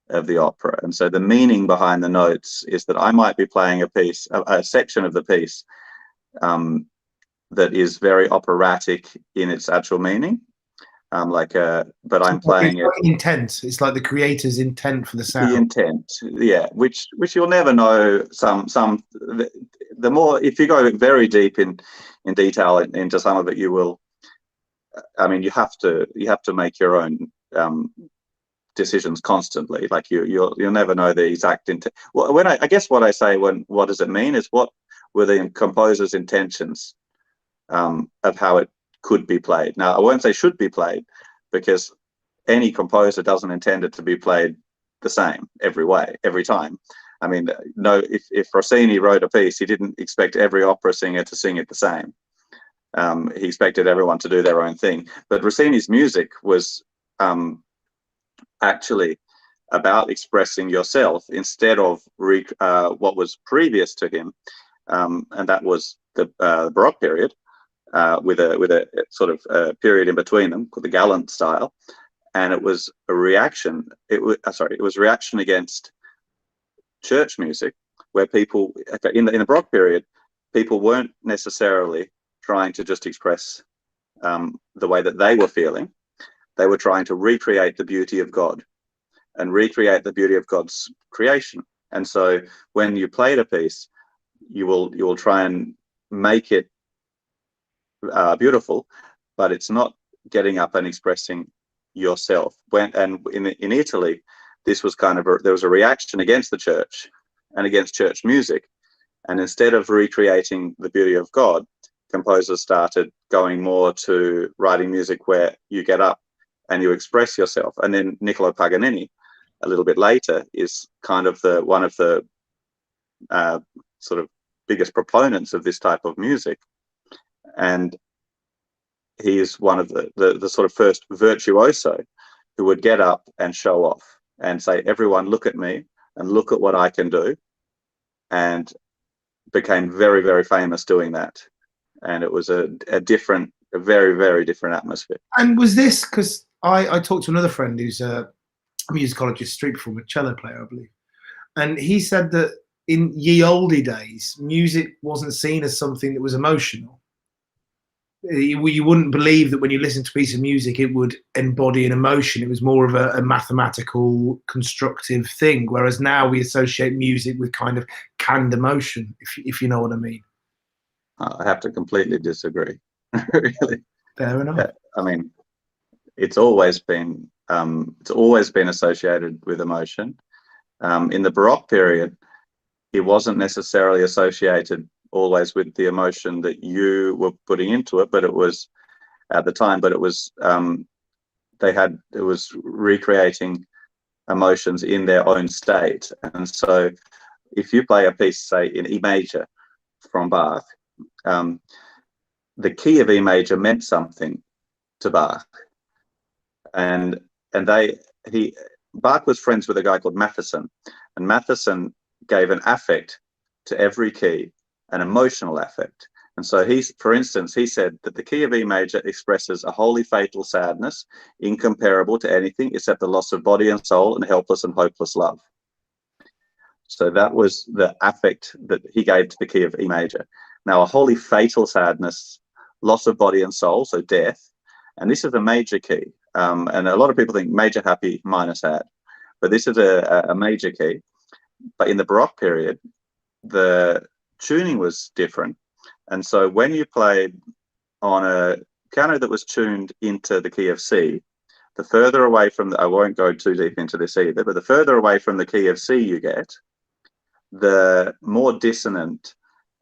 of the opera. And so the meaning behind the notes is that I might be playing a piece, a section of the piece that is very operatic in its actual meaning. But I'm playing it. Intent. It's like the creator's intent for the sound. The intent, yeah, which you'll never know. The more, if you go very deep in detail into some of it, you will. I mean, you have to make your own decisions constantly. Like you'll never know the exact intent. Well, when I guess what I say when what does it mean is what were the composer's intentions of how it could be played. Now, I won't say should be played, because any composer doesn't intend it to be played the same every time. I mean, no, if Rossini wrote a piece, he didn't expect every opera singer to sing it the same. He expected everyone to do their own thing. But Rossini's music was actually about expressing yourself instead of what was previous to him, and that was the Baroque period. With a sort of period in between them called the gallant style, and it was a reaction. It was reaction against church music, where people in the Baroque period, people weren't necessarily trying to just express the way that they were feeling. They were trying to recreate the beauty of God and recreate the beauty of God's creation. And so when you played a piece, you will try and make it beautiful, but it's not getting up and expressing yourself. In Italy, this was kind of there was a reaction against the church and against church music, and instead of recreating the beauty of God, composers started going more to writing music where you get up and you express yourself. And then Niccolo Paganini, a little bit later, is kind of one of the sort of biggest proponents of this type of music. And he is one of the sort of first virtuoso who would get up and show off and say, everyone look at me and look at what I can do, and became very, very famous doing that. And it was a very, very different atmosphere. And was this, because I talked to another friend who's a musicologist, street performer, cello player, I believe, and he said that in ye olde days, music wasn't seen as something that was emotional. You wouldn't believe that when you listen to a piece of music, it would embody an emotion. It was more of a mathematical, constructive thing. Whereas now we associate music with kind of canned emotion, if you know what I mean. I have to completely disagree. Really. Fair enough. Yeah, I mean, it's always been associated with emotion. In the Baroque period, it wasn't necessarily associated always with the emotion that you were putting into it, but it was at the time, but it was it was recreating emotions in their own state. And so if you play a piece, say in E major from Bach, the key of E major meant something to Bach, and Bach was friends with a guy called Matheson, and Matheson gave an affect to every key, an emotional affect. And so for instance, he said that the key of E major expresses a wholly fatal sadness, incomparable to anything except the loss of body and soul and helpless and hopeless love. So that was the affect that he gave to the key of E major. Now, a wholly fatal sadness, loss of body and soul, so death, and this is a major key. And a lot of people think major happy, minor sad, but this is a major key. But in the Baroque period, the tuning was different. And so when you played on a piano that was tuned into the key of C, the further away from I won't go too deep into this either, but the further away from the key of C you get, the more dissonant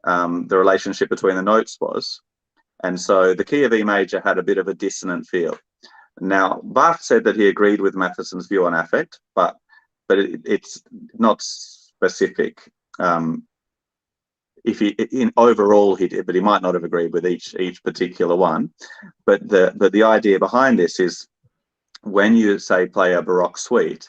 the relationship between the notes was. And so the key of E major had a bit of a dissonant feel. Now, Bach said that he agreed with Matheson's view on affect, but it's not specific. If he in overall he did, but he might not have agreed with each particular one. But the idea behind this is, when you say play a Baroque suite,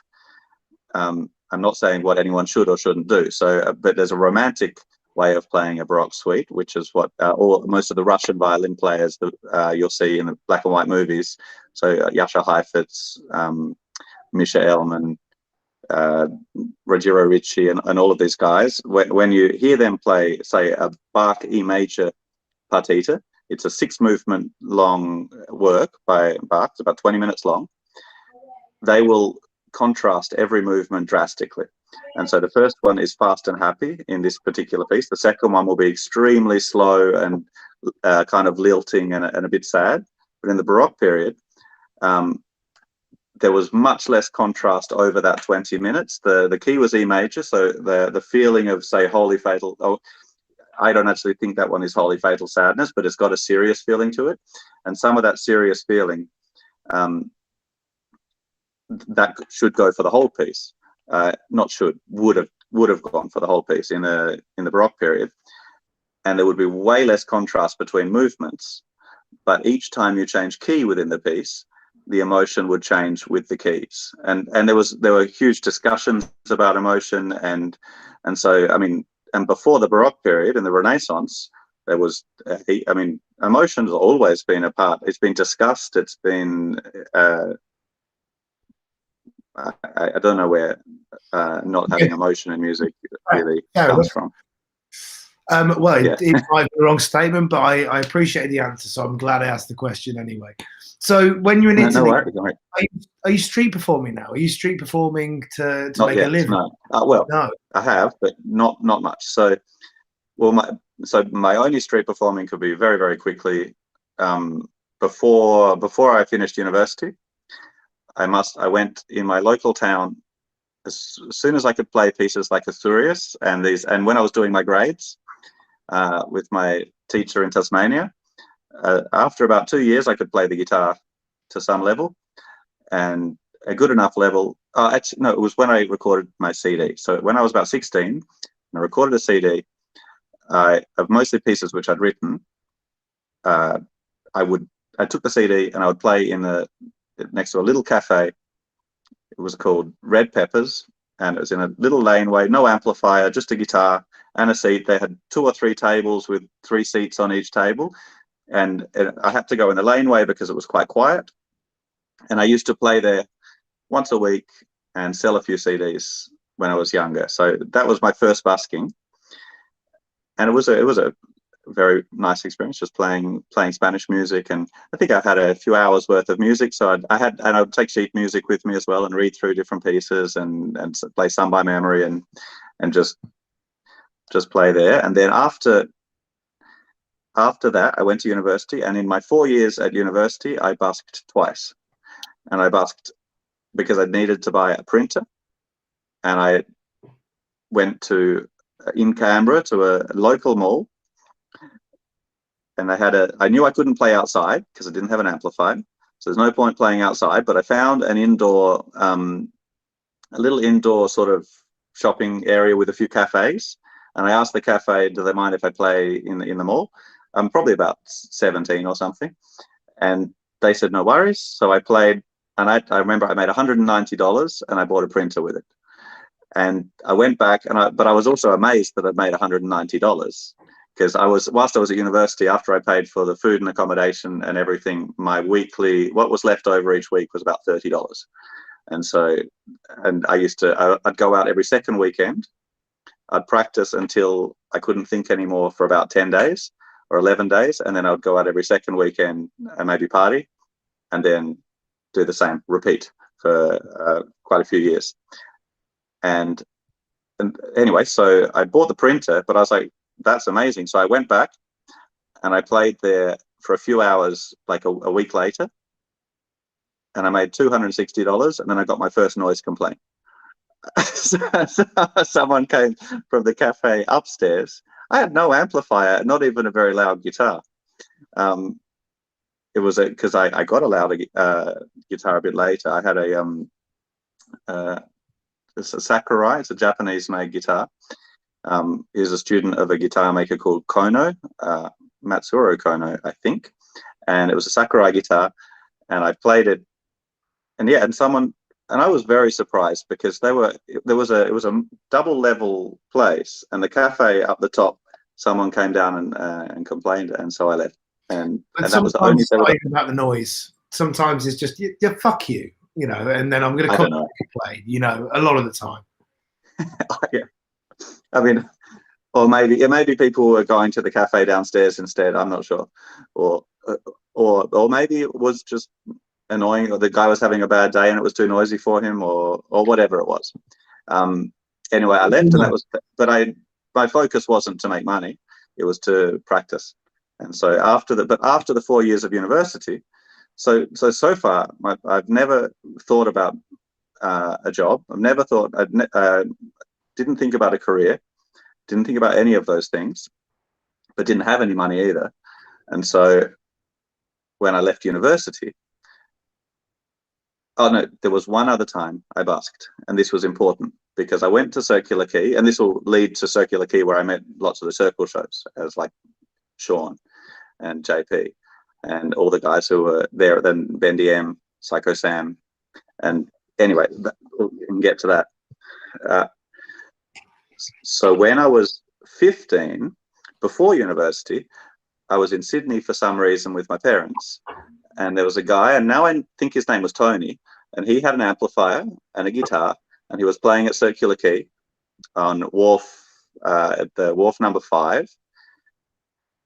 I'm not saying what anyone should or shouldn't do. So, but there's a romantic way of playing a Baroque suite, which is what most of the Russian violin players that you'll see in the black and white movies. So Jascha Heifetz, Misha Elman, Ruggiero Ricci, and all of these guys. When you hear them play, say, a Bach E major partita, it's a 6-movement long work by Bach. It's about 20 minutes long. They will contrast every movement drastically. And so the first one is fast and happy in this particular piece. The second one will be extremely slow and kind of lilting and a bit sad. But in the Baroque period, there was much less contrast over that 20 minutes. The key was E major, so the feeling of, say, Holy Fatal, I don't actually think that one is Holy Fatal Sadness, but it's got a serious feeling to it. And some of that serious feeling, that should go for the whole piece. Not should, would have gone for the whole piece in the Baroque period. And there would be way less contrast between movements. But each time you change key within the piece, the emotion would change with the keys. And there were huge discussions about emotion, and so, I mean, and before the Baroque period in the Renaissance, there was emotion's always been a part. It's been discussed. It's been I don't know where not having emotion in music really comes from. Well, yeah. It might be the wrong statement, but I appreciate the answer, so I'm glad I asked the question anyway. So when you're in Italy, are you street performing now? Are you street performing to make a living? No. No. I have, but not much. So, my only street performing could be very, very quickly. Before I finished university, I went in my local town as soon as I could play pieces like Asturias and when I was doing my grades with my teacher in Tasmania. After about 2 years, I could play the guitar to some level, and a good enough level. Actually, no, it was when I recorded my CD. So when I was about 16, and I recorded a CD of mostly pieces which I'd written. I took the CD and I would play next to a little cafe. It was called Red Peppers, and it was in a little laneway, no amplifier, just a guitar and a seat. They had 2 or 3 tables with 3 seats on each table, and I had to go in the laneway because it was quite quiet. And I used to play there once a week and sell a few CDs when I was younger. So that was my first busking, and it was a very nice experience, just playing Spanish music. And I think I had a few hours worth of music, so I would take sheet music with me as well and read through different pieces and play some by memory and just play there. And then after that, I went to university, and in my 4 years at university, I busked twice. And I busked because I needed to buy a printer, and I went in Canberra to a local mall. And I knew I couldn't play outside because I didn't have an amplifier. So there's no point playing outside, but I found a little indoor sort of shopping area with a few cafes. And I asked the cafe, do they mind if I play in the mall? I'm probably about 17 or something. And they said, no worries. So I played, and I remember I made $190 and I bought a printer with it. And I went back, but I was also amazed that I'd made $190. Because whilst I was at university, after I paid for the food and accommodation and everything, my weekly, what was left over each week was about $30. And so, I'd go out every second weekend. I'd practice until I couldn't think anymore for about 10 days or 11 days. And then I'd go out every second weekend and maybe party, and then do the same, repeat for quite a few years. And anyway, so I bought the printer, but I was like, that's amazing. So I went back and I played there for a few hours, like a week later. and I made $260, and then I got my first noise complaint. So someone came from the cafe upstairs. I had no amplifier, not even a very loud guitar. It was because I got a loud guitar a bit later. I had it's a Sakurai. It's a Japanese-made guitar. He was a student of a guitar maker called Kono, Matsuro Kono, I think. And it was a Sakurai guitar, and I played it. And yeah, and I was very surprised because it was a double level place, and the cafe up the top, someone came down and complained, and so I left. And that was the only thing about the noise. Sometimes it's just yeah, fuck you, and then I'm going to play, a lot of the time. Yeah, I mean, or maybe people were going to the cafe downstairs instead. I'm not sure, or maybe it was just annoying, or the guy was having a bad day and it was too noisy for him, or whatever it was. Anyway, I left, and that was. But my focus wasn't to make money; it was to practice. And so after the 4 years of university, so far I've never thought about a job. I've never thought. Didn't think about a career. Didn't think about any of those things, but didn't have any money either. And so when I left university, oh no, there was one other time I busked, and this was important because I went to Circular Quay, and this will lead to Circular Quay, where I met lots of the circle shows, as like Sean and JP and all the guys who were there, then Bendy M, Psycho Sam. And anyway, we can get to that. So when I was 15, before university, I was in Sydney for some reason with my parents, and there was a guy, and now I think his name was Tony, and he had an amplifier and a guitar, and he was playing at Circular Quay on Wharf, at the Wharf number 5.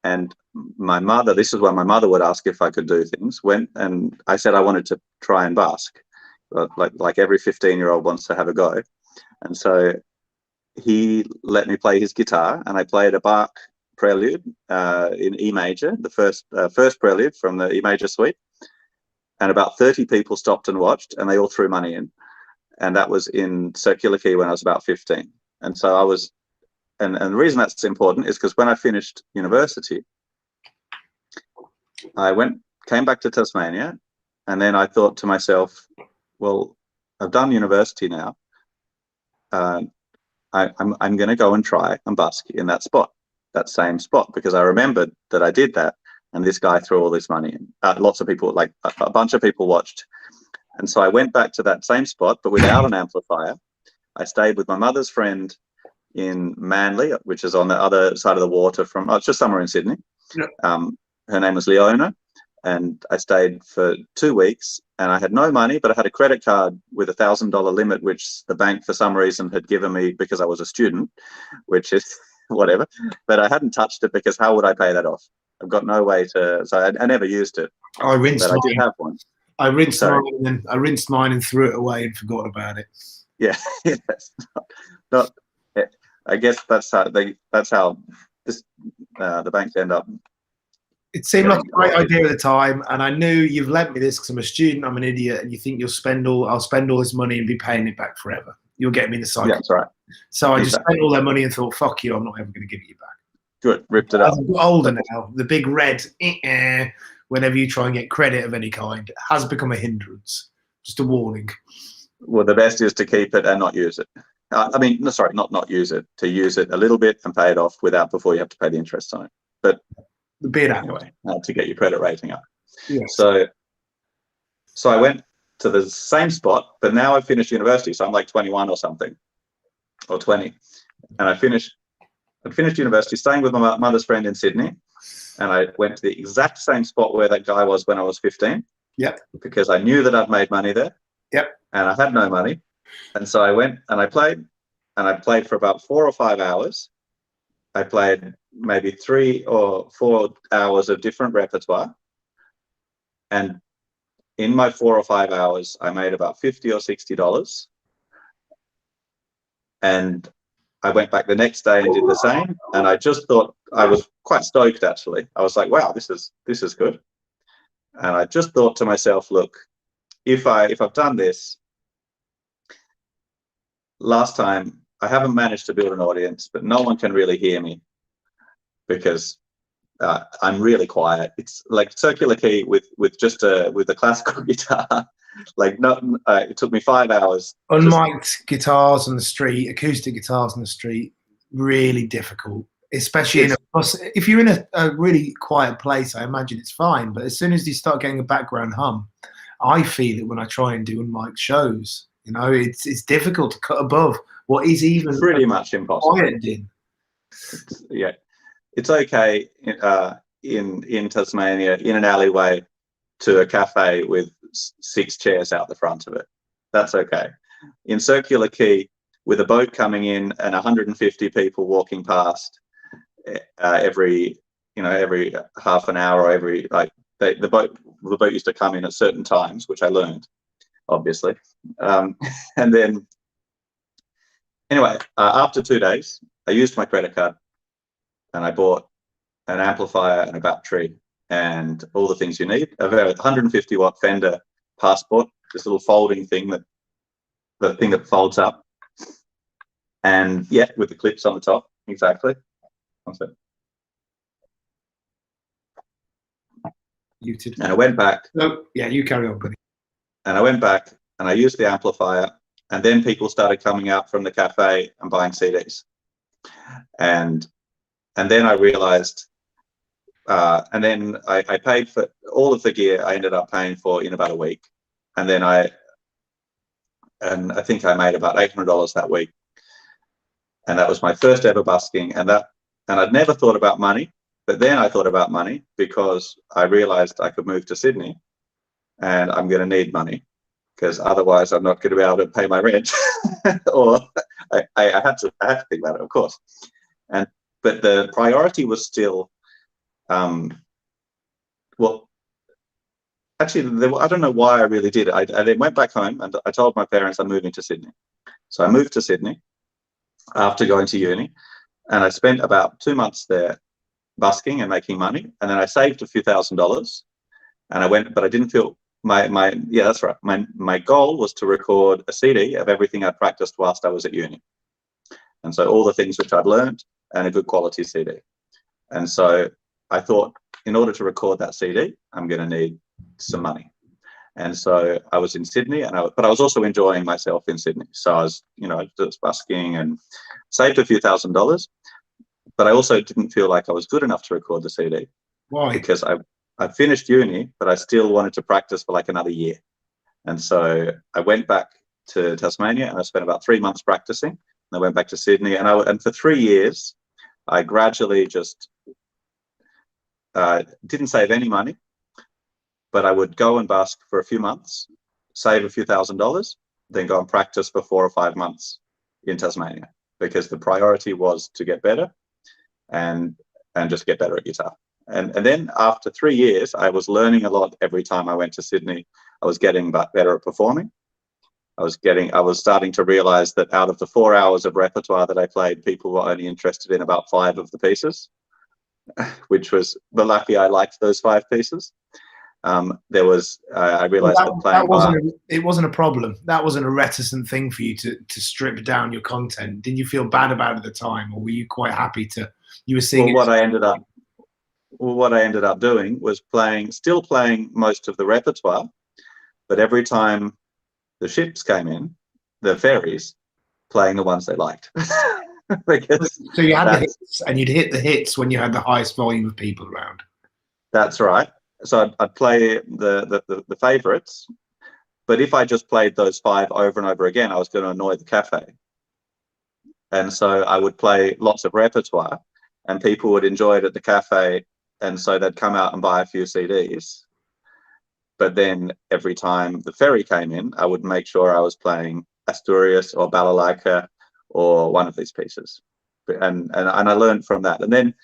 And my mother, this is where my mother would ask if I could do things, went, and I said I wanted to try and busk, like every 15-year-old wants to have a go. And so he let me play his guitar, and I played a Bach prelude in E major, the first prelude from the E major suite. And about 30 people stopped and watched, and they all threw money in. And that was in Circular Quay when I was about 15. And so I was, and the reason that's important is because when I finished university, I came back to Tasmania, and then I thought to myself, well, I've done university now. I'm going to go and try and busk in that same spot, because I remembered that I did that, and this guy threw all this money in. Lots of people, like a bunch of people watched. And so I went back to that same spot, but without an amplifier. I stayed with my mother's friend in Manly, which is on the other side of the water from, it's just somewhere in Sydney. Yep. Her name was Leona, and I stayed for 2 weeks, and I had no money, but I had a credit card with $1,000 limit, which the bank for some reason had given me because I was a student, which is whatever, but I hadn't touched it because how would I pay that off? I've got no way to, so I never used it. I rinsed mine. I did have one. I rinsed mine and threw it away and forgot about it. Yeah, yes. Not, I guess that's how this the banks end up. It seemed like a great idea at the time, and I knew you've lent me this because I'm a student, I'm an idiot, and you think I'll spend all this money and be paying it back forever. You'll get me in the cycle. Yeah, that's right. So I just spent all that money and thought, fuck you, I'm not ever going to give it you back. Good, ripped it up. As I've got older now, the big red, whenever you try and get credit of any kind, has become a hindrance. Just a warning. Well, the best is to keep it and not use it. Not use it, to use it a little bit and pay it off before you have to pay the interest on it. But anyway, to get your credit rating up. Yes. So I went to the same spot, but now I've finished university, so I'm like 21 or something, or 20, and I'd finished university, staying with my mother's friend in Sydney, and I went to the exact same spot where that guy was when I was 15. Yep. Because I knew that I'd made money there. Yep. And I had no money, and so I went and I played for about 4 or 5 hours. I played maybe 3 or 4 hours of different repertoire, and in my 4 or 5 hours, I made about $50 or $60. And I went back the next day and did the same. And I just thought, I was quite stoked, actually. I was like, wow, this is good. And I just thought to myself, look, if I've done this last time, I haven't managed to build an audience, but no one can really hear me because I'm really quiet. It's like circular key with a classical guitar. Like, it took me 5 hours. Unmiked guitars on the street, acoustic guitars on the street, really difficult. Especially in a bus. If you're in a really quiet place, I imagine it's fine. But as soon as you start getting a background hum, I feel it when I try and do unmiked shows. You know, it's difficult to cut above what is even pretty much impossible. Quiet din. Yeah, it's okay in Tasmania, in an alleyway to a cafe with 6 chairs out the front of it. That's okay. In circular key, with a boat coming in and 150 people walking past every half an hour, or every, like, the boat used to come in at certain times, which I learned, obviously. And then anyway, after 2 days, I used my credit card and I bought an amplifier and a battery and all the things you need. A 150 watt Fender Passport, this little folding thing that folds up, and yeah, with the clips on the top. Exactly. Muted. And I went back. No, yeah, you carry on, buddy. And I went back and I used the amplifier, and then people started coming out from the cafe and buying CDs. And then I realized, and then I paid for all of the gear. I ended up paying for in about a week. And then I think I made about $800 that week. And that was my first ever busking. And I'd never thought about money, but then I thought about money because I realized I could move to Sydney and I'm going to need money, because otherwise I'm not going to be able to pay my rent. Or I had to think about it, of course. But the priority was still, well, actually, I don't know why I really did it. I then went back home and I told my parents I'm moving to Sydney. So I moved to Sydney after going to uni, and I spent about 2 months there busking and making money. And then I saved a few $1,000s, and I went, but I didn't feel yeah, that's right. My goal was to record a CD of everything I practiced whilst I was at uni. And so all the things which I'd learned, and a good quality CD. And so I thought, in order to record that CD, I'm going to need some money. And so I was in Sydney, but I was also enjoying myself in Sydney. So I was, just busking and saved a few $1,000s, but I also didn't feel like I was good enough to record the CD. Why? Because I finished uni, but I still wanted to practice for like another year. And so I went back to Tasmania and I spent about 3 months practicing. And I went back to Sydney, and for 3 years, I gradually just didn't save any money, but I would go and busk for a few months, save a few $1,000s, then go and practice for 4 or 5 months in Tasmania, because the priority was to get better and just get better at guitar. And then after 3 years, I was learning a lot every time I went to Sydney. I was getting better at performing. I was starting to realize that out of the 4 hours of repertoire that I played, people were only interested in about 5 of the pieces, which was, but lucky I liked those 5 pieces. I realized that playing it wasn't a problem. That wasn't a reticent thing for you to strip down your content. Did you feel bad about it at the time, or were you quite happy you were seeing? Well, what I ended up doing was still playing most of the repertoire, but every time the ships came in, the ferries, playing the ones they liked. So you had the hits, and you'd hit the hits when you had the highest volume of people around. That's right. So I'd play the favorites, but if I just played those 5 over and over again, I was going to annoy the cafe. And so I would play lots of repertoire, and people would enjoy it at the cafe, and so they'd come out and buy a few CDs. But then every time the ferry came in, I would make sure I was playing Asturias or Balalaika or one of these pieces. And I learned from that. And then,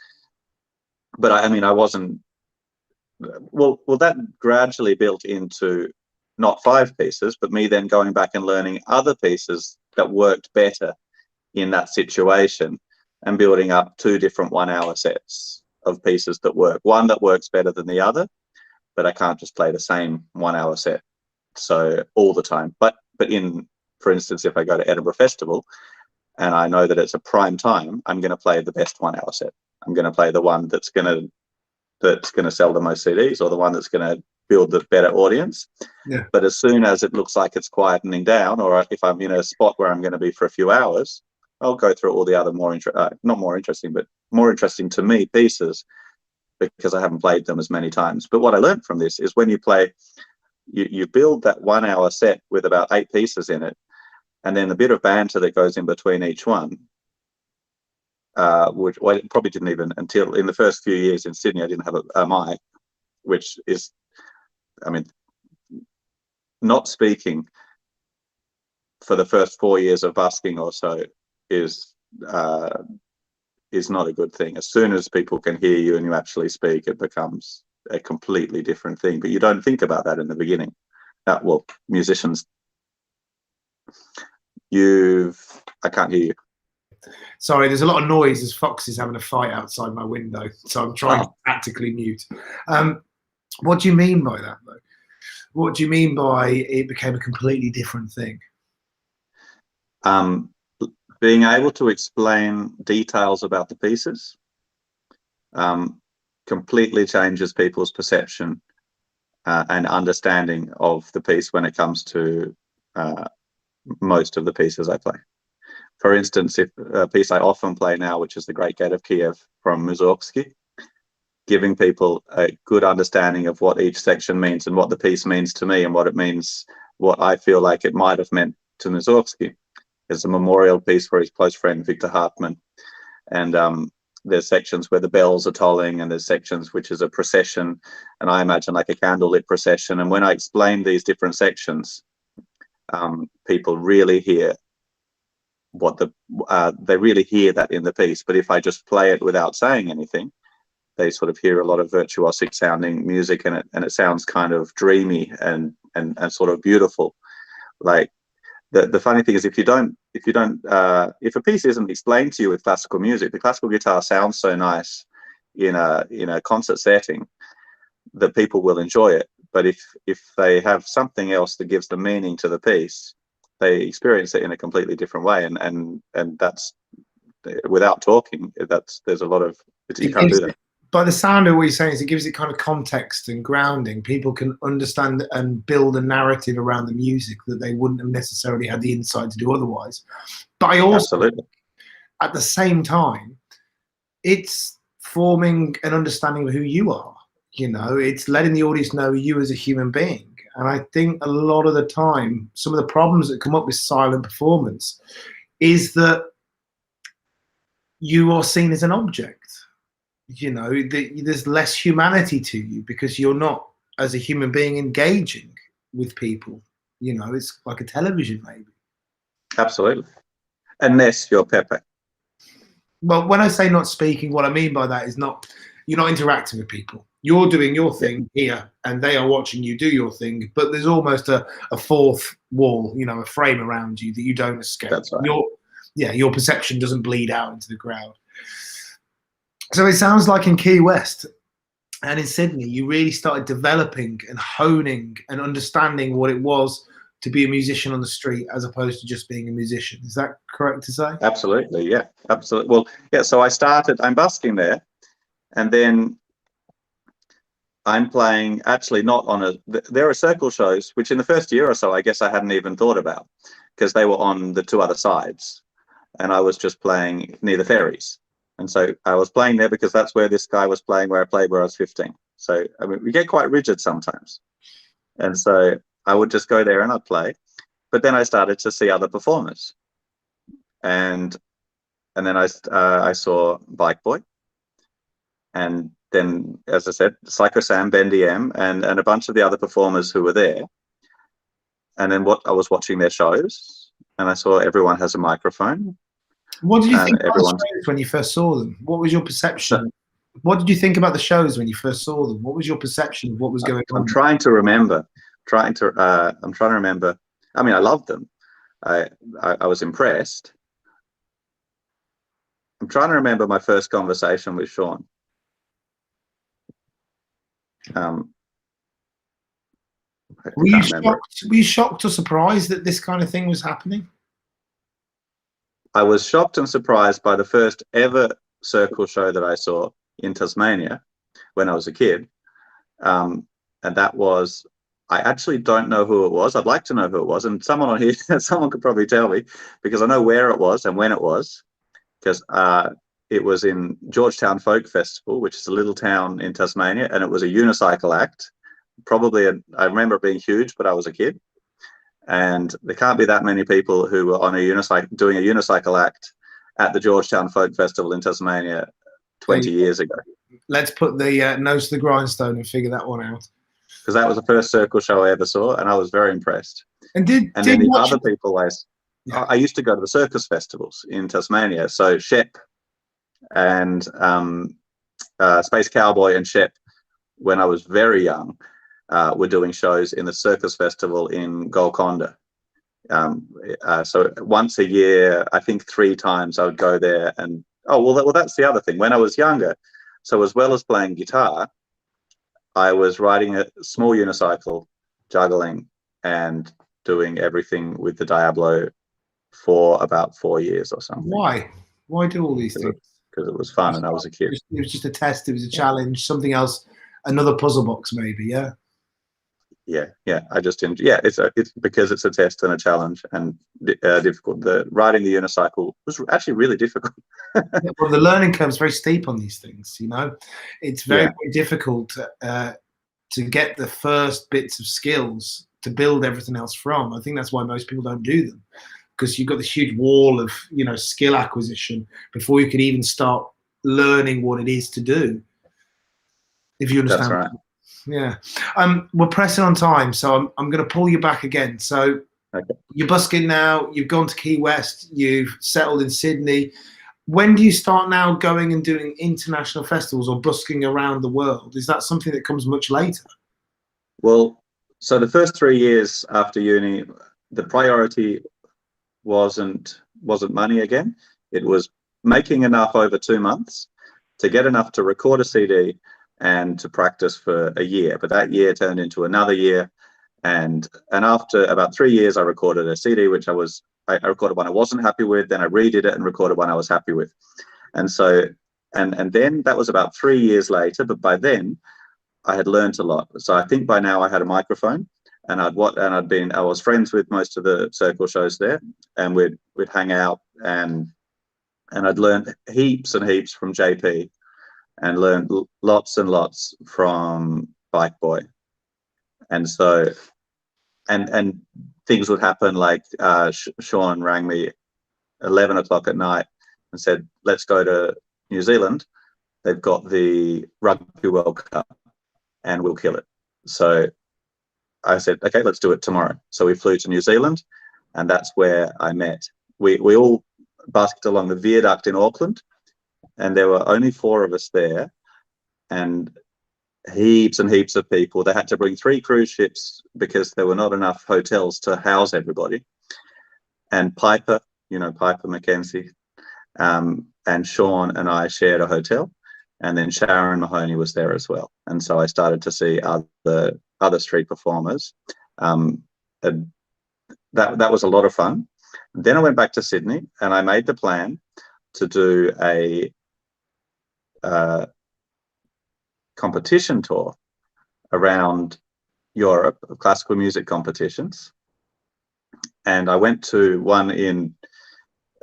but I wasn't, well, that gradually built into not 5 pieces, but me then going back and learning other pieces that worked better in that situation, and building up 2 different 1-hour sets of pieces that work. One that works better than the other, but I can't just play the same 1-hour set so all the time. But for instance, if I go to Edinburgh Festival and I know that it's a prime time, I'm going to play the best 1 hour set. I'm going to play the one that's going to sell the most CDs, or the one that's going to build the better audience. Yeah. But as soon as it looks like it's quietening down, or if I'm in a spot where I'm going to be for a few hours, I'll go through all the other not more interesting, but more interesting to me pieces, because I haven't played them as many times. But what I learned from this is when you play, you build that 1 hour set with about 8 pieces in it, and then the bit of banter that goes in between each one, which I probably didn't even, until in the first few years in Sydney, I didn't have a mic, which is, I mean, not speaking for the first 4 years of busking or so is not a good thing. As soon as people can hear you and you actually speak, it becomes a completely different thing. But you don't think about that in the beginning. Well, musicians, I can't hear you. Sorry, there's a lot of noise as Fox is having a fight outside my window, so I'm trying to tactically mute. What do you mean by that, though? What do you mean by it became a completely different thing? Being able to explain details about the pieces completely changes people's perception and understanding of the piece when it comes to most of the pieces I play. For instance, if a piece I often play now, which is the Great Gate of Kiev from Mussorgsky, giving people a good understanding of what each section means and what the piece means to me and what it means, what I feel like it might have meant to Mussorgsky. It's a memorial piece for his close friend Victor Hartmann, and there's sections where the bells are tolling, and there's sections which is a procession, and I imagine like a candlelit procession. And when I explain these different sections, people really hear they really hear that in the piece. But if I just play it without saying anything, they sort of hear a lot of virtuosic sounding music, and it sounds kind of dreamy and sort of beautiful. Like the funny thing is, if a piece isn't explained to you with classical music, the classical guitar sounds so nice in a concert setting that people will enjoy it. But if they have something else that gives the meaning to the piece, they experience it in a completely different way, and that's without talking. There's a lot of, you can't do that. By the sound of what you're saying, is it gives it kind of context and grounding. People can understand and build a narrative around the music that they wouldn't have necessarily had the insight to do otherwise. But I also, absolutely, at the same time, it's forming an understanding of who you are. You know, it's letting the audience know you as a human being. And I think a lot of the time, some of the problems that come up with silent performance is that you are seen as an object. You know, there's less humanity to you because you're not, as a human being, engaging with people. You know, it's like a television, maybe. Absolutely. Unless you're Pepe. Well, when I say not speaking, what I mean by that is you're not interacting with people. You're doing your thing here, and they are watching you do your thing. But there's almost a fourth wall, you know, a frame around you that you don't escape. That's right. Your perception doesn't bleed out into the crowd. So it sounds like in Key West and in Sydney, you really started developing and honing and understanding what it was to be a musician on the street as opposed to just being a musician. Is that correct to say? Absolutely, yeah, absolutely. Well, yeah, so I'm busking there, and then I'm playing, actually not on there are circle shows, which in the first year or so, I guess I hadn't even thought about, because they were on the two other sides, and I was just playing near the ferries. And so I was playing there because that's where this guy was playing, where I played where I was 15. So, I mean, we get quite rigid sometimes. And so I would just go there and I'd play. But then I started to see other performers. And then I saw Bike Boy. And then, as I said, Psycho Sam, Bendy M, and a bunch of the other performers who were there. And then I was watching their shows, and I saw everyone has a microphone. What did you think about the shows when you first saw them? What was your perception? What did you think about the shows when you first saw them? What was your perception of what was going on? I'm trying to remember. I'm trying to remember. I mean, I loved them. I was impressed. I'm trying to remember my first conversation with Sean. Were you can't remember. shocked? Were you shocked or surprised that this kind of thing was happening? I was shocked and surprised by the first ever circle show that I saw in Tasmania when I was a kid. And that was, I actually don't know who it was. I'd like to know who it was. And someone on here, someone could probably tell me, because I know where it was and when it was, because it was in Georgetown Folk Festival, which is a little town in Tasmania, and it was a unicycle act. Probably, I remember it being huge, but I was a kid. And there can't be that many people who were on a unicycle, doing a unicycle act at the Georgetown Folk Festival in Tasmania 20 years ago. Let's put the nose to the grindstone and figure that one out. Because that was the first circle show I ever saw, and I was very impressed. And then the other people I used to go to the circus festivals in Tasmania. So Shep and Space Cowboy and Shep, when I was very young, were doing shows in the circus festival in Golconda. So once a year, I think 3 times I would go there. And well, that's the other thing. When I was younger, so as well as playing guitar, I was riding a small unicycle, juggling, and doing everything with the Diablo for about 4 years or something. Why? Why do all these things? Because it was fun and I was a kid. It was just a test. It was a challenge. Something else. Another puzzle box, maybe. Yeah. Yeah. I just didn't. Yeah, it's because it's a test and a challenge and difficult. Riding the unicycle was actually really difficult. Well, the learning curve is very steep on these things. You know, it's very difficult to get the first bits of skills to build everything else from. I think that's why most people don't do them, because you've got this huge wall of skill acquisition before you can even start learning what it is to do. If you understand. That's right. Yeah. We're pressing on time, so I'm going to pull you back again. So you're busking now. You've gone to Key West. You've settled in Sydney. When do you start now going and doing international festivals or busking around the world? Is that something that comes much later? Well, so the first 3 years after uni, the priority wasn't money again. It was making enough over 2 months to get enough to record a CD and to practice for a year. But that year turned into another year. And after about 3 years, I recorded a CD, which I recorded one I wasn't happy with, then I redid it and recorded one I was happy with. And so, and then that was about 3 years later, but by then I had learned a lot. So I think by now I had a microphone, and I was friends with most of the circle shows there, and we'd hang out, and I'd learned heaps and heaps from JP, and learned lots and lots from Bike Boy. And so, and things would happen like Sean rang me 11 o'clock at night and said, let's go to New Zealand. They've got the Rugby World Cup and we'll kill it. So I said, okay, let's do it tomorrow. So we flew to New Zealand, and that's where I met. We all busked along the viaduct in Auckland, and there were only 4 of us there, and heaps and heaps of people. They had to bring 3 cruise ships because there were not enough hotels to house everybody. And Piper Mackenzie, and Sean and I shared a hotel, and then Sharon Mahoney was there as well. And so I started to see other street performers. And that was a lot of fun. Then I went back to Sydney, and I made the plan to do a competition tour around Europe of classical music competitions. And I went to one in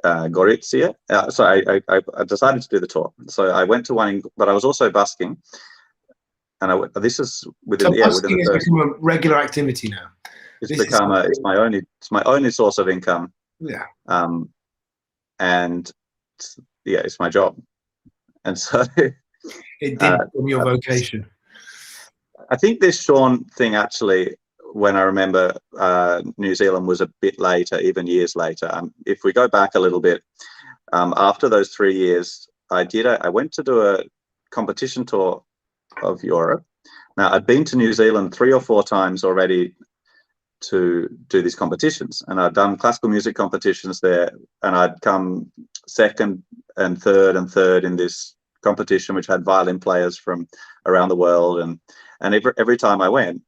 Gorizia. So I decided to do the tour. So I went to one, but I was also busking. And this is within the first. Busking has become a regular activity now. It's my only source of income. Yeah. And it's my job. And so it did become your vocation. I think this Sean thing actually, when I remember, New Zealand was a bit later, even years later. If we go back a little bit, after those 3 years, I went to do a competition tour of Europe. Now, I'd been to New Zealand 3 or 4 times already to do these competitions, and I'd done classical music competitions there, and I'd come second and third in this competition, which had violin players from around the world, and every time I went,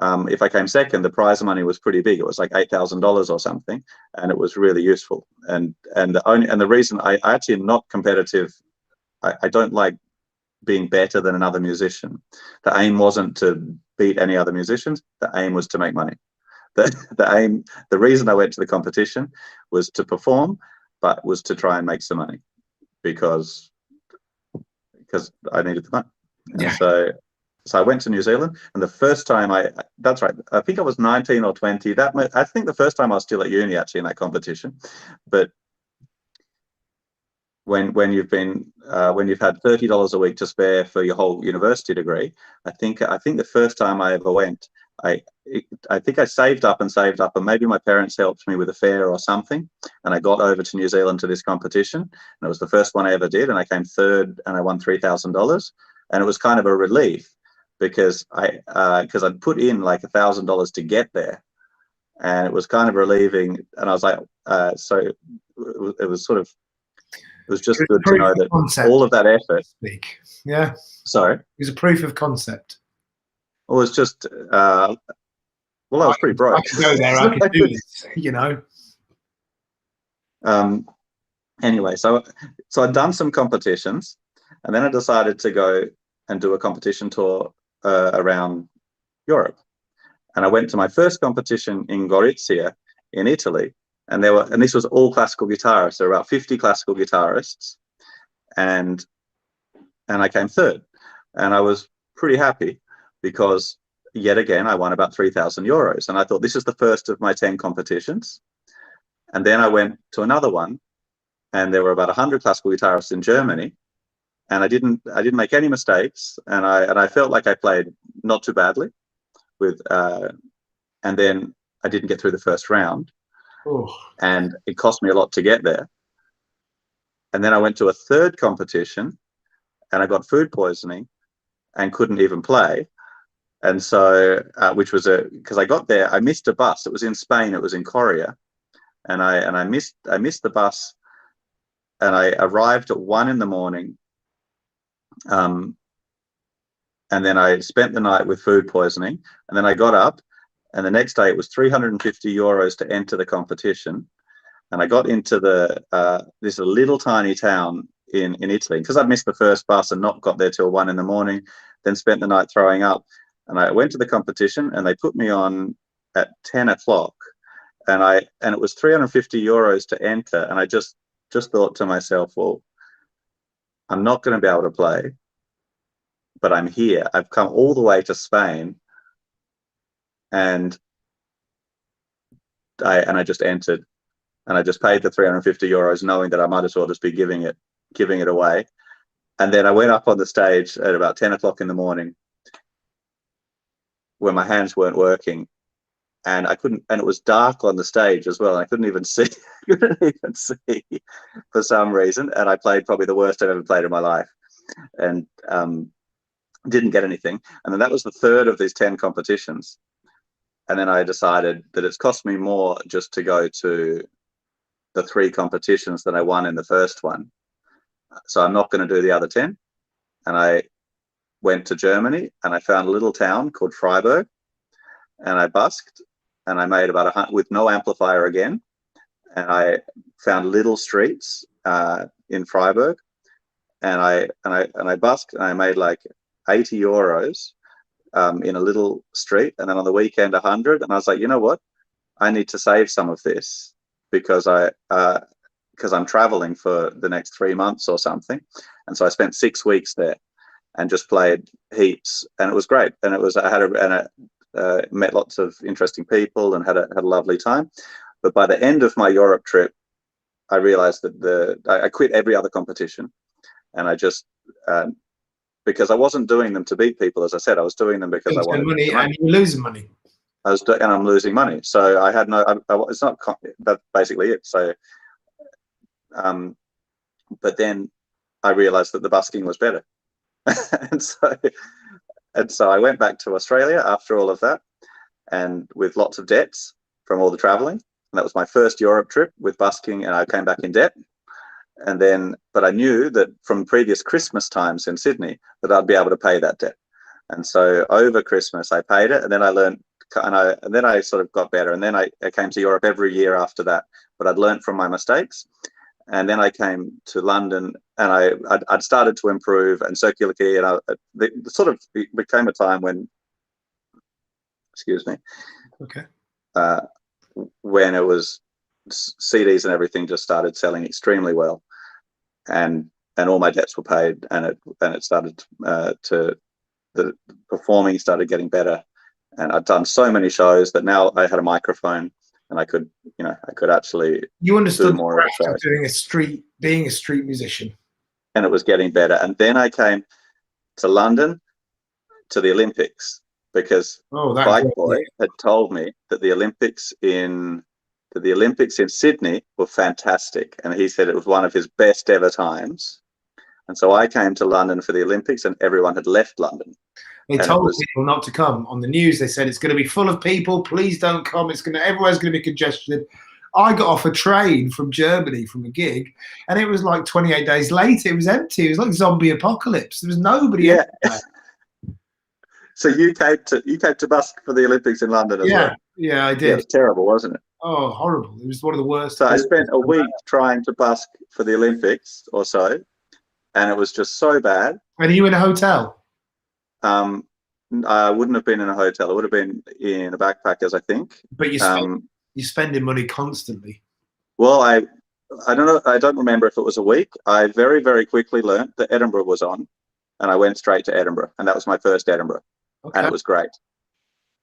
if I came second, the prize money was pretty big. It was like $8,000 or something, and it was really useful. And the reason I actually am not competitive, I don't like being better than another musician. The aim wasn't to beat any other musicians. The aim was to make money. The reason I went to the competition was to perform, but was to try and make some money because I needed the money. And Yeah. so I went to New Zealand, and the first time that's right, I think I was 19 or 20. I think the first time I was still at uni actually in that competition. But when you've had $30 a week to spare for your whole university degree, I think the first time I ever went, I think I saved up, and maybe my parents helped me with a fare or something, and I got over to New Zealand to this competition, and it was the first one I ever did, and I came third, and I won $3,000, and it was kind of a relief because I'd put in like $1,000 to get there, and it was kind of relieving, and I was like, so it was sort of. It was just good to know that all of that effort. Yeah. Sorry. It was a proof of concept. It was just. Well, I was pretty broke. I could go there. I could do this. You know. Anyway, so I'd done some competitions, and then I decided to go and do a competition tour around Europe, and I went to my first competition in Gorizia in Italy. And this was all classical guitarists. There were about 50 classical guitarists, and I came third, and I was pretty happy because yet again I won about €3,000, and I thought this is the first of my 10 competitions. And then I went to another one, and there were about 100 classical guitarists in Germany, and I didn't make any mistakes, and I felt like I played not too badly and then I didn't get through the first round. Oh. And it cost me a lot to get there. And then I went to a third competition, and I got food poisoning and couldn't even play. And so, which was because I got there, I missed a bus. It was in Spain. It was in Coria, and I missed the bus, and I arrived at 1 a.m. And then I spent the night with food poisoning, and then I got up, and the next day it was €350 to enter the competition. And I got into this little tiny town in Italy because I'd missed the first bus and not got there till 1 a.m. Then spent the night throwing up. And I went to the competition, and they put me on at 10 o'clock, and it was €350 to enter. And I just thought to myself, well, I'm not going to be able to play, but I'm here. I've come all the way to Spain, and I just entered. And I just paid the €350, knowing that I might as well just be giving it away. And then I went up on the stage at about 10 o'clock in the morning, where my hands weren't working, and I couldn't. And it was dark on the stage as well. And I couldn't even see. For some reason. And I played probably the worst I've ever played in my life, and didn't get anything. And then that was the third of these 10 competitions. And then I decided that it's cost me more just to go to the 3 competitions that I won in the first one. So I'm not going to do the other 10. And I went to Germany, and I found a little town called Freiburg, and I busked, and I made about 100 with no amplifier again. And I found little streets in Freiburg, and I busked, and I made like €80 in a little street, and then on the weekend 100. And I was like, you know what? I need to save some of this because I'm traveling for the next 3 months or something. And so I spent 6 weeks there and just played heaps, and it was great. And I met lots of interesting people and had a lovely time. But by the end of my Europe trip, I realized that I quit every other competition, and I just because I wasn't doing them to beat people. As I said, I was doing them because I wanted money, and you were losing money. And I'm losing money. So I had no. It's not. That's basically it. So, but then I realised that the busking was better, and so I went back to Australia after all of that, and with lots of debts from all the travelling. And that was my first Europe trip with busking, and I came back in debt. But I knew that from previous Christmas times in Sydney that I'd be able to pay that debt. And so over Christmas I paid it, and then I learned and then I sort of got better, and then I came to Europe every year after that. But I'd learned from my mistakes, and then I came to London, and I'd started to improve, and circular key, and it sort of became a time when, excuse me, okay, when it was CDs and everything just started selling extremely well, and all my debts were paid, and it started the performing started getting better, and I'd done so many shows that now I had a microphone, and I could actually understood do more of a show. Being a street musician, and it was getting better. And then I came to London to the Olympics, because Bike Boy had told me that the Olympics in Sydney were fantastic, and he said it was one of his best ever times. And so I came to London for the Olympics, and everyone had left London. They told people not to come. On the news, they said it's going to be full of people. Please don't come. Everywhere's going to be congested. I got off a train from Germany from a gig, and it was like 28 days later. It was empty. It was like zombie apocalypse. There was nobody. Yeah. So you came to busk for the Olympics in London as well? Yeah, I did. Yeah, it was terrible, wasn't it? Oh, horrible. It was one of the worst. So I spent a week trying to busk for the Olympics or so, and it was just so bad. And are you in a hotel? I wouldn't have been in a hotel. I would have been in a backpackers, I think. But you're spending money constantly. Well, I don't know. I don't remember if it was a week. I very, very quickly learned that Edinburgh was on, and I went straight to Edinburgh, and that was my first Edinburgh. Okay. And it was great,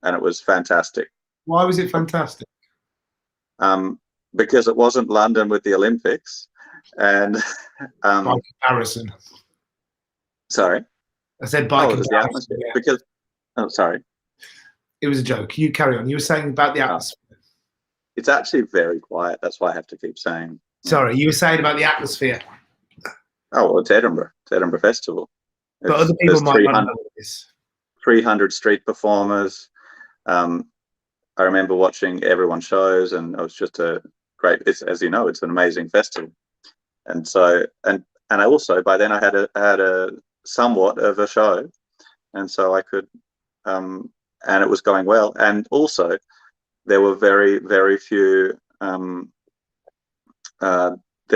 and it was fantastic. Why was it fantastic? Because it wasn't London with the Olympics, and by comparison. Sorry, I said by comparison. Yeah. Because sorry, it was a joke. You carry on. You were saying about the atmosphere. It's actually very quiet. That's why I have to keep saying. Sorry, you were saying about the atmosphere. Oh well, it's Edinburgh. It's Edinburgh Festival. But other people might not know this. 300 street performers. I remember watching everyone's shows, and it was just a great. As you know, it's an amazing festival. And so, and I also by then I had a somewhat of a show, and so I could, and it was going well. And also, there were very, very few. There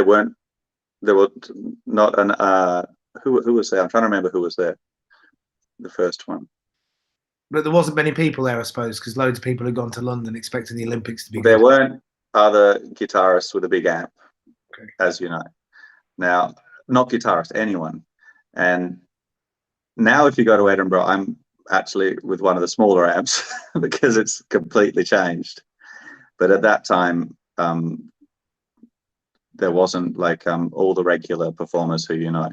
were not an. Who was there? I'm trying to remember who was there. The first one. But there wasn't many people there, I suppose, because loads of people had gone to London expecting the Olympics to be. There weren't other guitarists with a big amp, okay, as you know. Now, not guitarists, anyone. And now if you go to Edinburgh, I'm actually with one of the smaller amps because it's completely changed. But at that time, there wasn't like all the regular performers who, you know,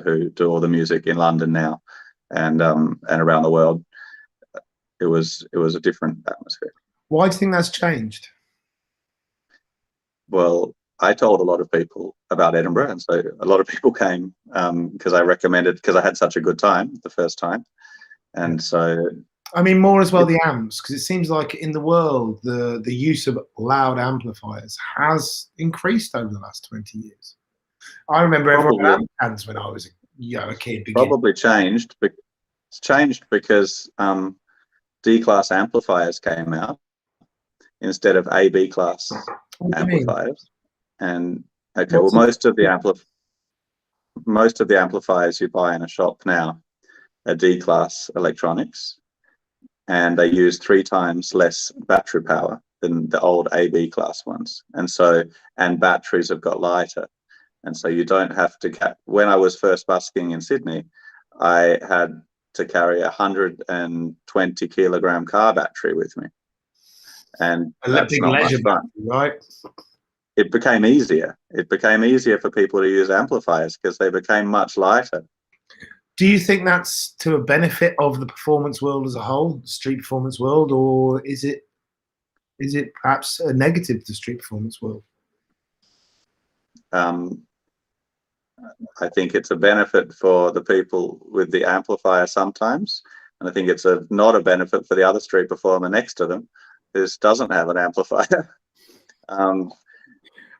who do all the music in London now and around the world. It was a different atmosphere. Why do you think that's changed? Well, I told a lot of people about Edinburgh, and so a lot of people came because I recommended, because I had such a good time the first time. And so I mean, more as well the amps, because it seems like in the world the use of loud amplifiers has increased over the last 20 years. I remember everyone had amps when I was a kid. Probably changed. It's changed because D-class amplifiers came out instead of A/B class amplifiers. And okay, well, most of the amplifiers you buy in a shop now are D-class electronics, and they use 3 times less battery power than the old A/B class ones. And so, and batteries have got lighter, and so you don't have to. When I was first busking in Sydney, I had to carry 120 kilogram car battery with me, and that's not much fun, right? It became easier. It became easier for people to use amplifiers because they became much lighter. Do you think that's to a benefit of the performance world as a whole, the street performance world, or is it perhaps a negative to the street performance world? I think it's a benefit for the people with the amplifier sometimes, and I think it's not a benefit for the other street performer next to them who doesn't have an amplifier.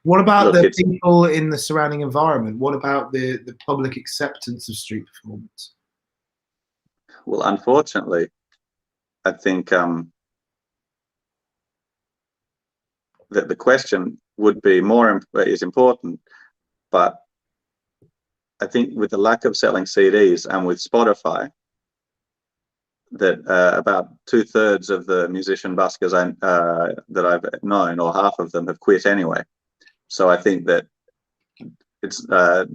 What about the people in the surrounding environment? What about the public acceptance of street performance? Well, unfortunately, I think that the question would be is important, but I think with the lack of selling CDs and with Spotify, that about 2/3 of the musician buskers that I've known, or half of them, have quit anyway. So I think that the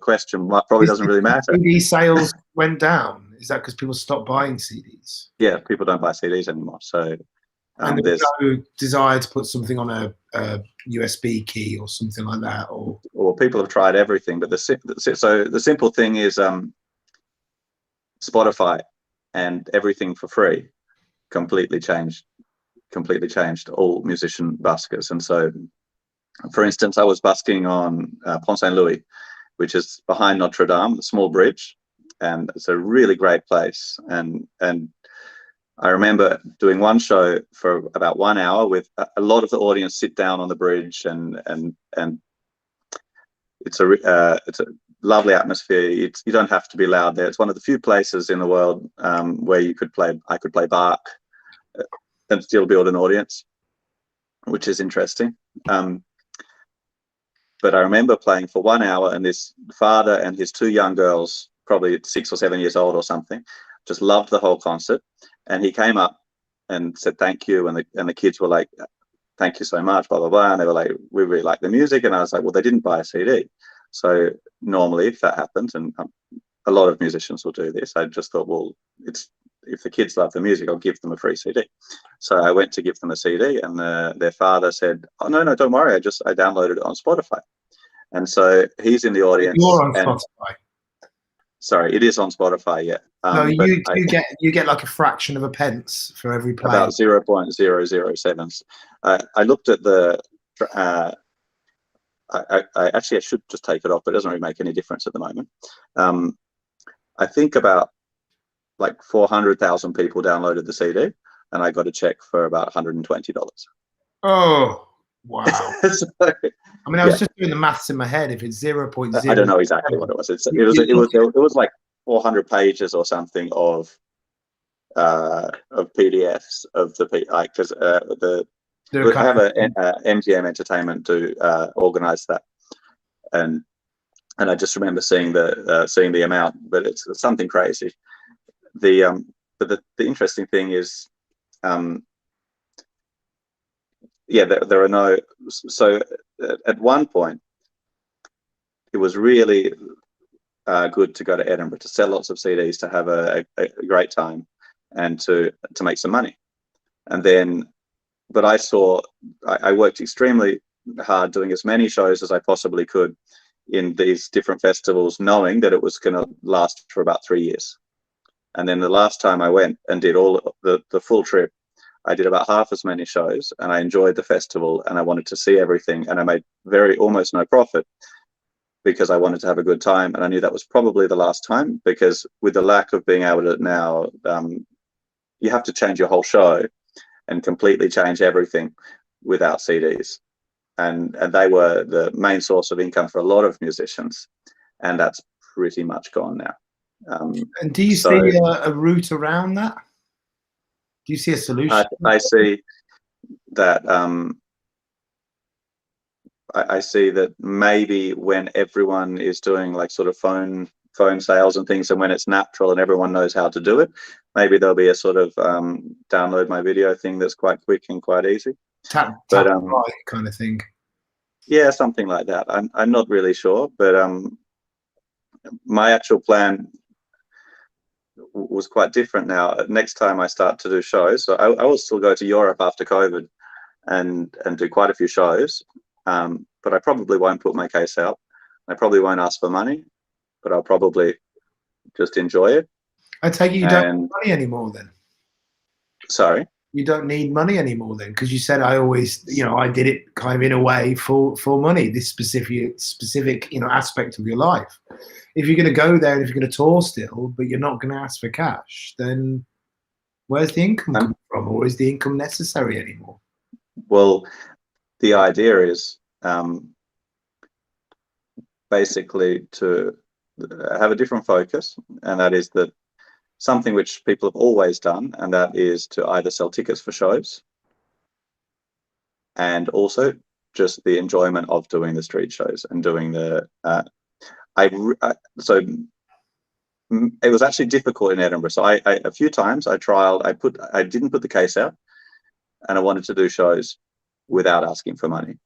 question probably doesn't really matter. CD sales went down. Is that because people stopped buying CDs? Yeah, people don't buy CDs anymore. So and there's no desire to put something on a USB key or something like that, or people have tried everything, but the simple thing is Spotify and everything for free completely changed all musician buskers. And so, for instance, I was busking on Pont Saint Louis, which is behind Notre Dame, the small bridge, and it's a really great place. And I remember doing one show for about 1 hour with a lot of the audience sit down on the bridge, and it's a lovely atmosphere. You don't have to be loud there. It's one of the few places in the world where I could play Baroque and still build an audience, which is interesting. But I remember playing for 1 hour, and this father and his 2 young girls, probably 6 or 7 years old or something, just loved the whole concert. And he came up and said thank you, and the kids were like, thank you so much, blah blah blah, and they were like, we really like the music. And I was like, well, they didn't buy a CD. So normally if that happens, and a lot of musicians will do this, I just thought, well, if the kids love the music, I'll give them a free CD. So I went to give them a CD, and their father said, oh no, don't worry, I downloaded it on Spotify. And so he's in the audience. You're on Spotify. Sorry, it is on Spotify, yeah. No, you get like a fraction of a pence for every play. About 0.007. I looked at the. I should just take it off, but it doesn't really make any difference at the moment. I think about like 400,000 people downloaded the CD, and I got a check for about $120. Oh wow! So, I mean, I was just doing the maths in my head. If it's 0.0, I don't know exactly what it was. It was like 400 pages or something of PDFs of the because I have a MGM Entertainment to organize that, and I just remember seeing the amount, but it's something crazy. But the interesting thing is, there are no. So at one point, it was really good to go to Edinburgh, to sell lots of CDs, to have a great time, and to make some money. And then, but I worked extremely hard doing as many shows as I possibly could in these different festivals, knowing that it was going to last for about 3 years. And then the last time I went and did all the full trip, I did about half as many shows, and I enjoyed the festival, and I wanted to see everything, and I made almost no profit, because I wanted to have a good time. And I knew that was probably the last time, because with the lack of being able to now, you have to change your whole show and completely change everything without CDs. And they were the main source of income for a lot of musicians, and that's pretty much gone now. And do you see a route around that? Do you see a solution? I see that I see that maybe when everyone is doing like sort of phone sales and things, and when it's natural and everyone knows how to do it, maybe there'll be a sort of download my video thing that's quite quick and quite easy. Tap kind of thing. Yeah, something like that. I'm not really sure, but my actual plan was quite different now. Next time I start to do shows, so I will still go to Europe after COVID and do quite a few shows, but I probably won't put my case out. I probably won't ask for money, but I'll probably just enjoy it. I take it you don't need money anymore then? Sorry? You don't need money anymore then, because you said I always, I did it kind of in a way for money, this specific aspect of your life. If you're going to go there and if you're going to tour still, but you're not going to ask for cash, then where's the income come from, or is the income necessary anymore? Well, the idea is basically to have a different focus, and that is that something which people have always done, and that is to either sell tickets for shows and also just the enjoyment of doing the street shows and doing the so it was actually difficult in Edinburgh. So I a few times I trialed, I didn't put the case out, and I wanted to do shows without asking for money.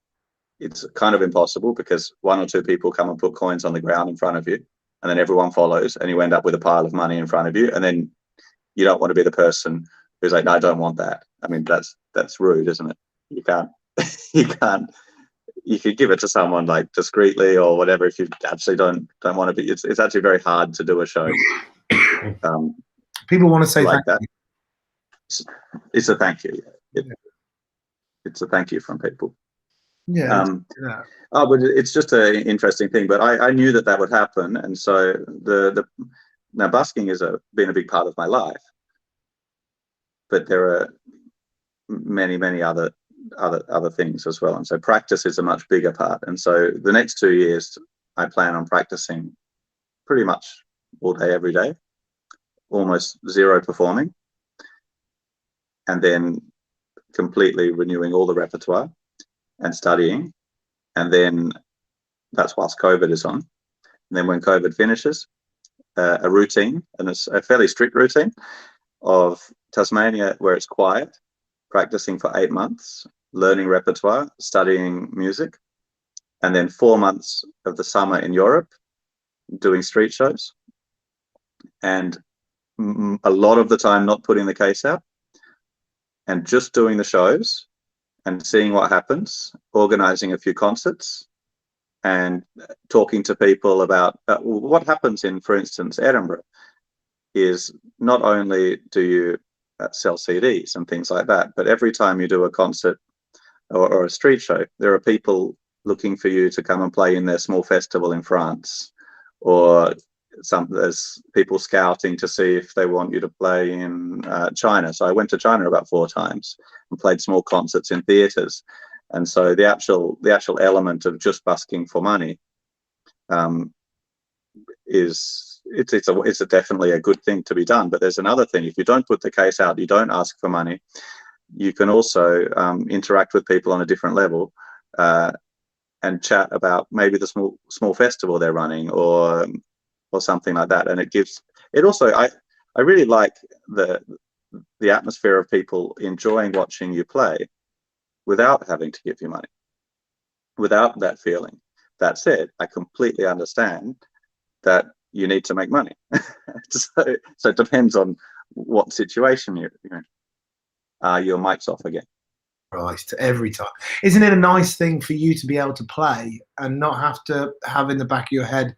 It's kind of impossible because one or two people come and put coins on the ground in front of you, and then everyone follows, and you end up with a pile of money in front of you, and then you don't want to be the person who's like, no, I don't want that. I mean, that's rude, isn't it? You can't you could give it to someone like discreetly or whatever if you actually don't want to be. It's actually very hard to do a show. People want to say like thank that. you. It's a thank you. It's a thank you from people. Yeah. Oh, but it's just an interesting thing. But I knew that would happen, and so now busking has been a big part of my life. But there are many other things as well, and so practice is a much bigger part. And so the next 2 years, I plan on practicing pretty much all day, every day, almost zero performing, and then completely renewing all the repertoire and studying. And then that's whilst COVID is on. And then when COVID finishes, a routine, and it's a fairly strict routine of Tasmania where it's quiet, practicing for 8 months, learning repertoire, studying music, and then 4 months of the summer in Europe doing street shows, and a lot of the time not putting the case out and just doing the shows and seeing what happens, organizing a few concerts and talking to people about what happens in, for instance, Edinburgh is not only do you sell CDs and things like that, but every time you do a concert or a street show, there are people looking for you to come and play in their small festival in France, or there's people scouting to see if they want you to play in China. So I went to China about 4 times and played small concerts in theatres. And so the actual element of just busking for money is definitely a good thing to be done. But there's another thing: if you don't put the case out, you don't ask for money, you can also interact with people on a different level and chat about maybe the small festival they're running or something like that. And it also I really like the atmosphere of people enjoying watching you play without having to give you money, without that feeling. That said, I completely understand that you need to make money. so it depends on what situation you're in. Your mic's off again. Right, every time. Isn't it a nice thing for you to be able to play and not have to have in the back of your head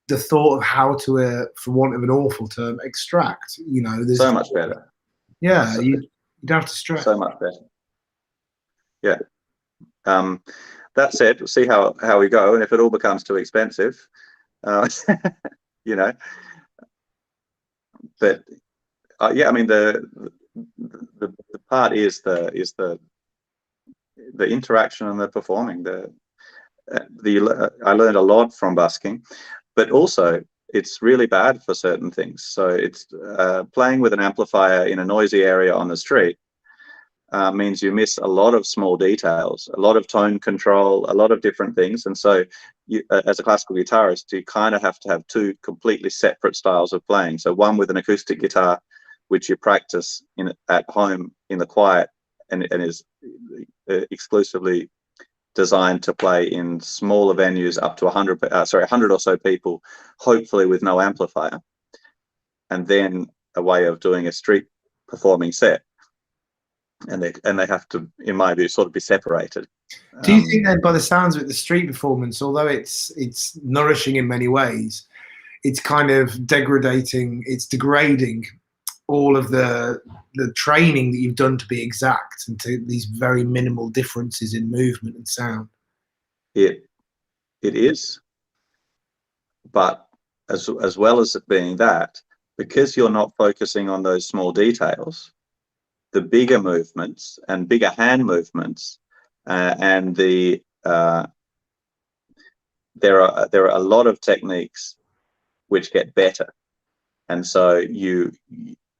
the thought of how to, for want of an awful term, extract? You know, there's so much better. Yeah, you don't have to stress. So much better. Yeah. That said, we'll see how we go, and if it all becomes too expensive, you know. But yeah, I mean the part is the interaction and the performing. I learned a lot from busking, but also it's really bad for certain things. So it's playing with an amplifier in a noisy area on the street means you miss a lot of small details, a lot of tone control, a lot of different things. And so you, as a classical guitarist, you kind of have to have 2 completely separate styles of playing. So one with an acoustic guitar, which you practice at home in the quiet and is exclusively designed to play in smaller venues up to 100 or so people, hopefully with no amplifier. And then a way of doing a street performing set. And they have to, in my view, sort of be separated. Do you think then, by the sounds of it, the street performance, although it's nourishing in many ways, it's kind of degrading all of the training that you've done to be exact and to these very minimal differences in movement and sound? It is, but as well as it being that, because you're not focusing on those small details, the bigger movements and bigger hand movements, and there are a lot of techniques which get better, and so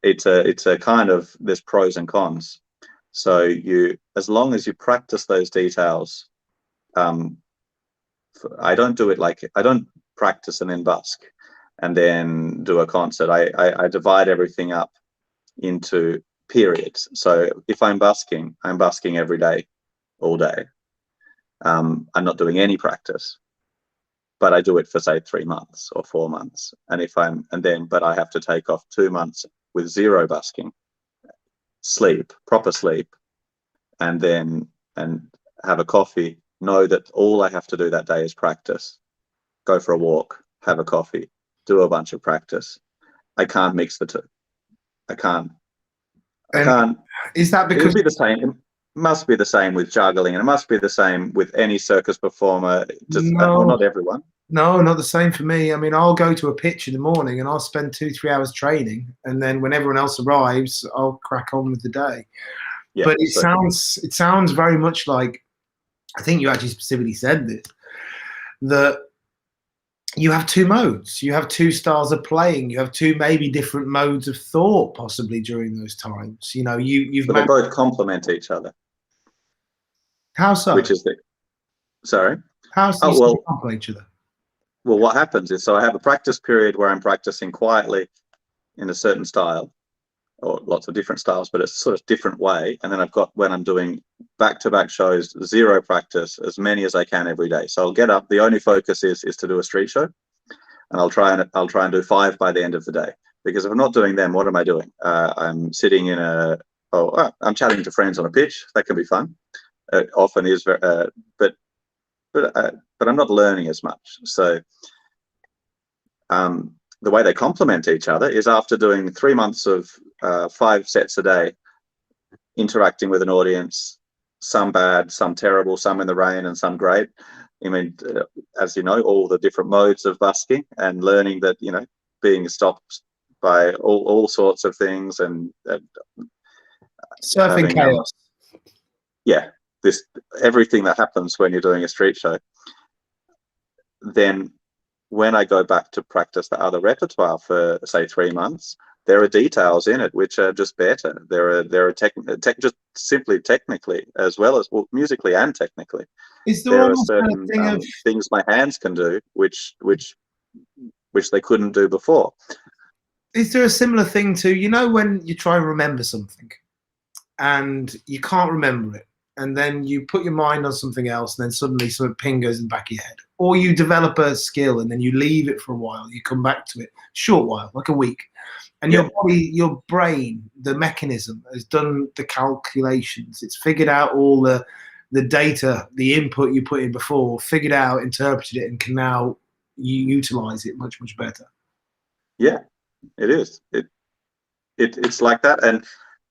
it's a kind of, there's pros and cons. So as long as you practice those details, I don't do it like, I don't practice and then busk and then do a concert. I divide everything up into periods. So if I'm busking every day, all day. I'm not doing any practice, but I do it for say 3 months or 4 months. And but I have to take off 2 months with zero busking, sleep, proper sleep, and have a coffee. Know that all I have to do that day is practice, go for a walk, have a coffee, do a bunch of practice. I can't mix the two. I can't. Is that because it'll be the same? It must be the same with juggling, and it must be the same with any circus performer. no, well, not everyone. No, not the same for me. I mean, I'll go to a pitch in the morning and I'll spend 2-3 hours training, and then when everyone else arrives, I'll crack on with the day. Yeah, but it sounds very much like, I think you actually specifically said this, that you have two modes, you have two styles of playing, you have two maybe different modes of thought possibly during those times. You know, you've but they both complement each other. How so? Which is sorry? How so? Oh, well, complement each other. Well, what happens is, so I have a practice period where I'm practicing quietly in a certain style, or lots of different styles, but it's a sort of different way. And then I've got, when I'm doing back-to-back shows, zero practice, as many as I can every day. So I'll get up. The only focus is to do a street show, and I'll try and do 5 by the end of the day. Because if I'm not doing them, what am I doing? I'm sitting in I'm chatting to friends on a pitch. That can be fun. It often is, but I'm not learning as much. So the way they complement each other is, after doing 3 months of 5 sets a day, interacting with an audience, some bad, some terrible, some in the rain, and some great. I mean, as you know, all the different modes of busking, and learning that, you know, being stopped by all sorts of things, and surfing chaos. Everything that happens when you're doing a street show. Then when I go back to practice the other repertoire for say 3 months, there are details in it which are just better. There are just simply technically, as well as, well, musically and technically. There are certain things my hands can do which they couldn't do before. Is there a similar thing to, you know, when you try and remember something and you can't remember it, and then you put your mind on something else, and then suddenly some ping goes in the back of your head? Or you develop a skill and then you leave it for a while, you come back to it, short while, like a week, and your body, your brain, the mechanism has done the calculations. It's figured out all the data, the input you put in before, figured out, interpreted it, and can now utilize it much, much better. Yeah, it is. It's like that.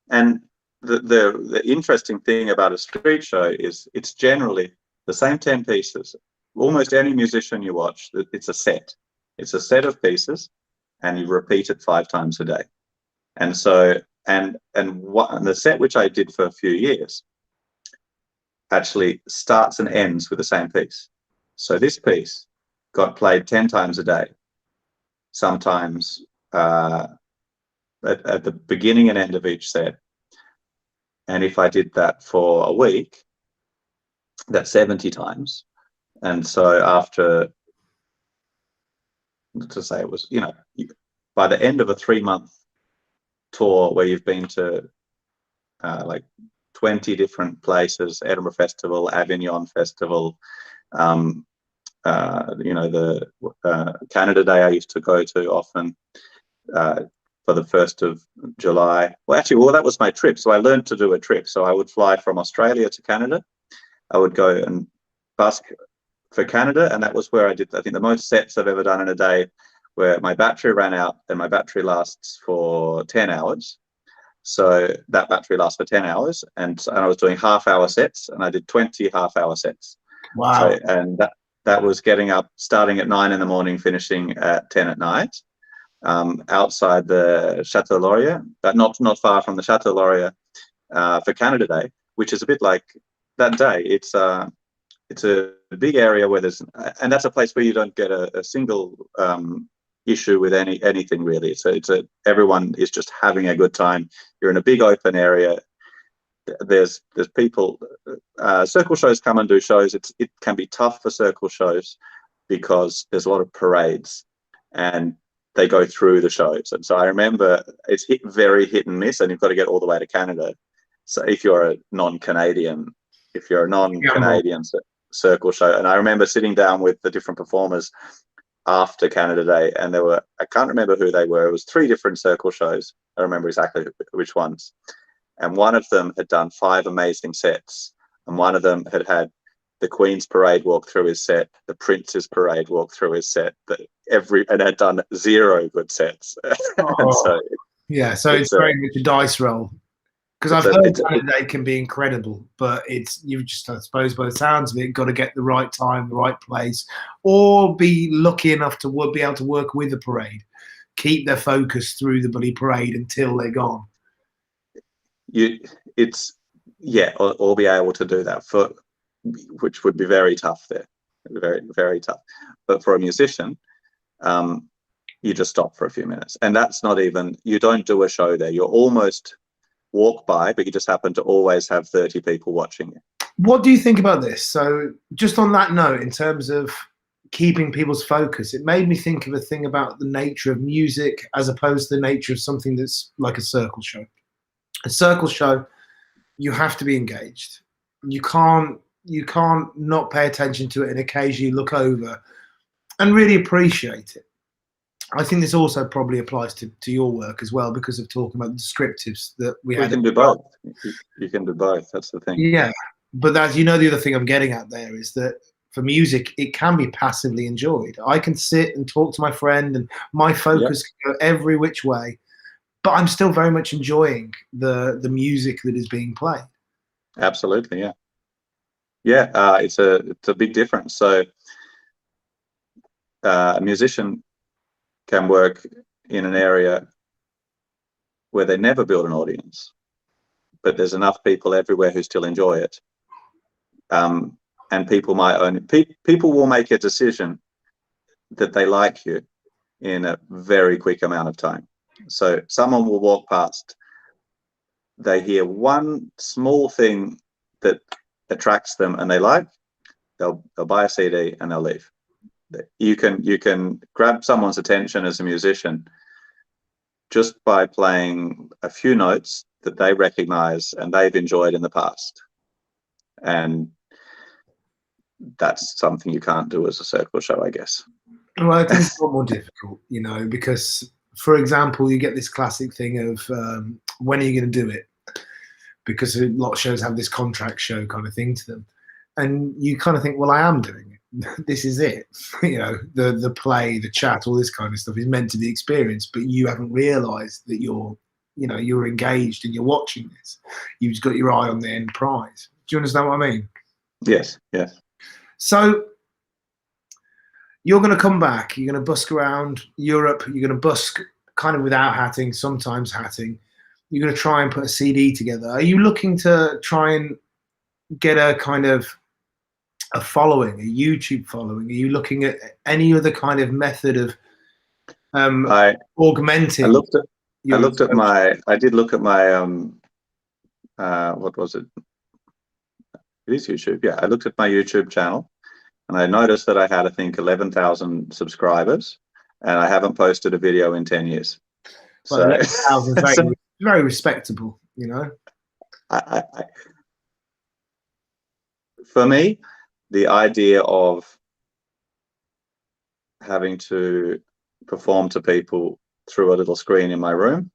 And the interesting thing about a street show is it's generally the same 10 pieces. Almost any musician you watch, it's a set. It's a set of pieces, and you repeat it 5 times a day. And so, and the set, which I did for a few years, actually starts and ends with the same piece. So this piece got played 10 times a day, sometimes at the beginning and end of each set. And if I did that for a week, that's 70 times. And so after, to say it was, you know, by the end of a 3-month tour where you've been to like 20 different places, Edinburgh Festival, Avignon Festival, you know, the Canada Day I used to go to often, for the 1st of July. Well, actually, that was my trip. So I learned to do a trip. So I would fly from Australia to Canada. I would go and busk for Canada, and that was where I did, I think, the most sets I've ever done in a day, where my battery ran out, and my battery lasts for 10 hours. So that battery lasts for 10 hours, and I was doing half-hour sets, and I did 20 half-hour sets. Wow. So, and that was getting up, starting at 9 in the morning, finishing at 10 at night. Outside the Chateau Laurier, but not far from the Chateau Laurier, for Canada Day, which is a bit like that day. It's a big area where there's, and that's a place where you don't get a single issue with anything really. So everyone is just having a good time. You're in a big open area. there's people. Circle shows come and do shows. It can be tough for circle shows because there's a lot of parades, and they go through the shows. And so I remember it's very hit and miss, and you've got to get all the way to Canada. So if you're a non-Canadian circle show, and I remember sitting down with the different performers after Canada Day, and there were, I can't remember who they were. It was 3 different circle shows. I remember exactly which ones. And one of them had done 5 amazing sets, and one of them had the Queen's Parade walk through his set, the Prince's Parade walk through his set, and had done 0 good sets. And so it's very much a dice roll. Because I've heard Canada Day can be incredible, but you've just, I suppose, by the sounds of it, got to get the right time, the right place, or be lucky enough to be able to work with the parade, keep their focus through the bloody parade until they're gone. Or be able to do that, which would be very tough there, very, very tough. But for a musician, you just stop for a few minutes, and that's not even, you don't do a show there. You're almost walk by, but you just happen to always have 30 people watching you. What do you think about this? So just on that note, in terms of keeping people's focus, it made me think of a thing about the nature of music as opposed to the nature of something that's like a circle show. A circle show, you have to be engaged. You can't not pay attention to it and occasionally look over and really appreciate it. I think this also probably applies to your work as well, because of talking about the descriptives that we had. You can do both. You can do both. That's the thing. Yeah, but the other thing I'm getting at there is that for music, it can be passively enjoyed. I can sit and talk to my friend, and my focus can go every which way, but I'm still very much enjoying the music that is being played. Absolutely, yeah. It's a big difference. So a musician can work in an area where they never build an audience, but there's enough people everywhere who still enjoy it. And people will make a decision that they like you in a very quick amount of time. So someone will walk past, they hear one small thing that attracts them and they like, they'll buy a CD and they'll leave. You can grab someone's attention as a musician just by playing a few notes that they recognize and they've enjoyed in the past, and that's something you can't do as a circle show, I guess. Well, I think it's a lot more difficult, because, for example, you get this classic thing of when are you going to do it? Because a lot of shows have this contract show kind of thing to them, and you kind of think, well, I am doing it. This is it. The play, the chat, all this kind of stuff is meant to be experienced, but you haven't realised that you're engaged and you're watching this. You've just got your eye on the end prize. Do you understand what I mean? Yes. So you're going to come back. You're going to busk around Europe. You're going to busk kind of without hatting, sometimes hatting. You're going to try and put a CD together. Are you looking to try and get a kind of a following, a YouTube following? Are you looking at any other kind of method of augmenting? I did look at my what was it? It is YouTube. Yeah, I looked at my YouTube channel, and I noticed that I had, I think, 11,000 subscribers, and I haven't posted a video in 10 years. Well, 11,000 is very respectable, For me, the idea of having to perform to people through a little screen in my room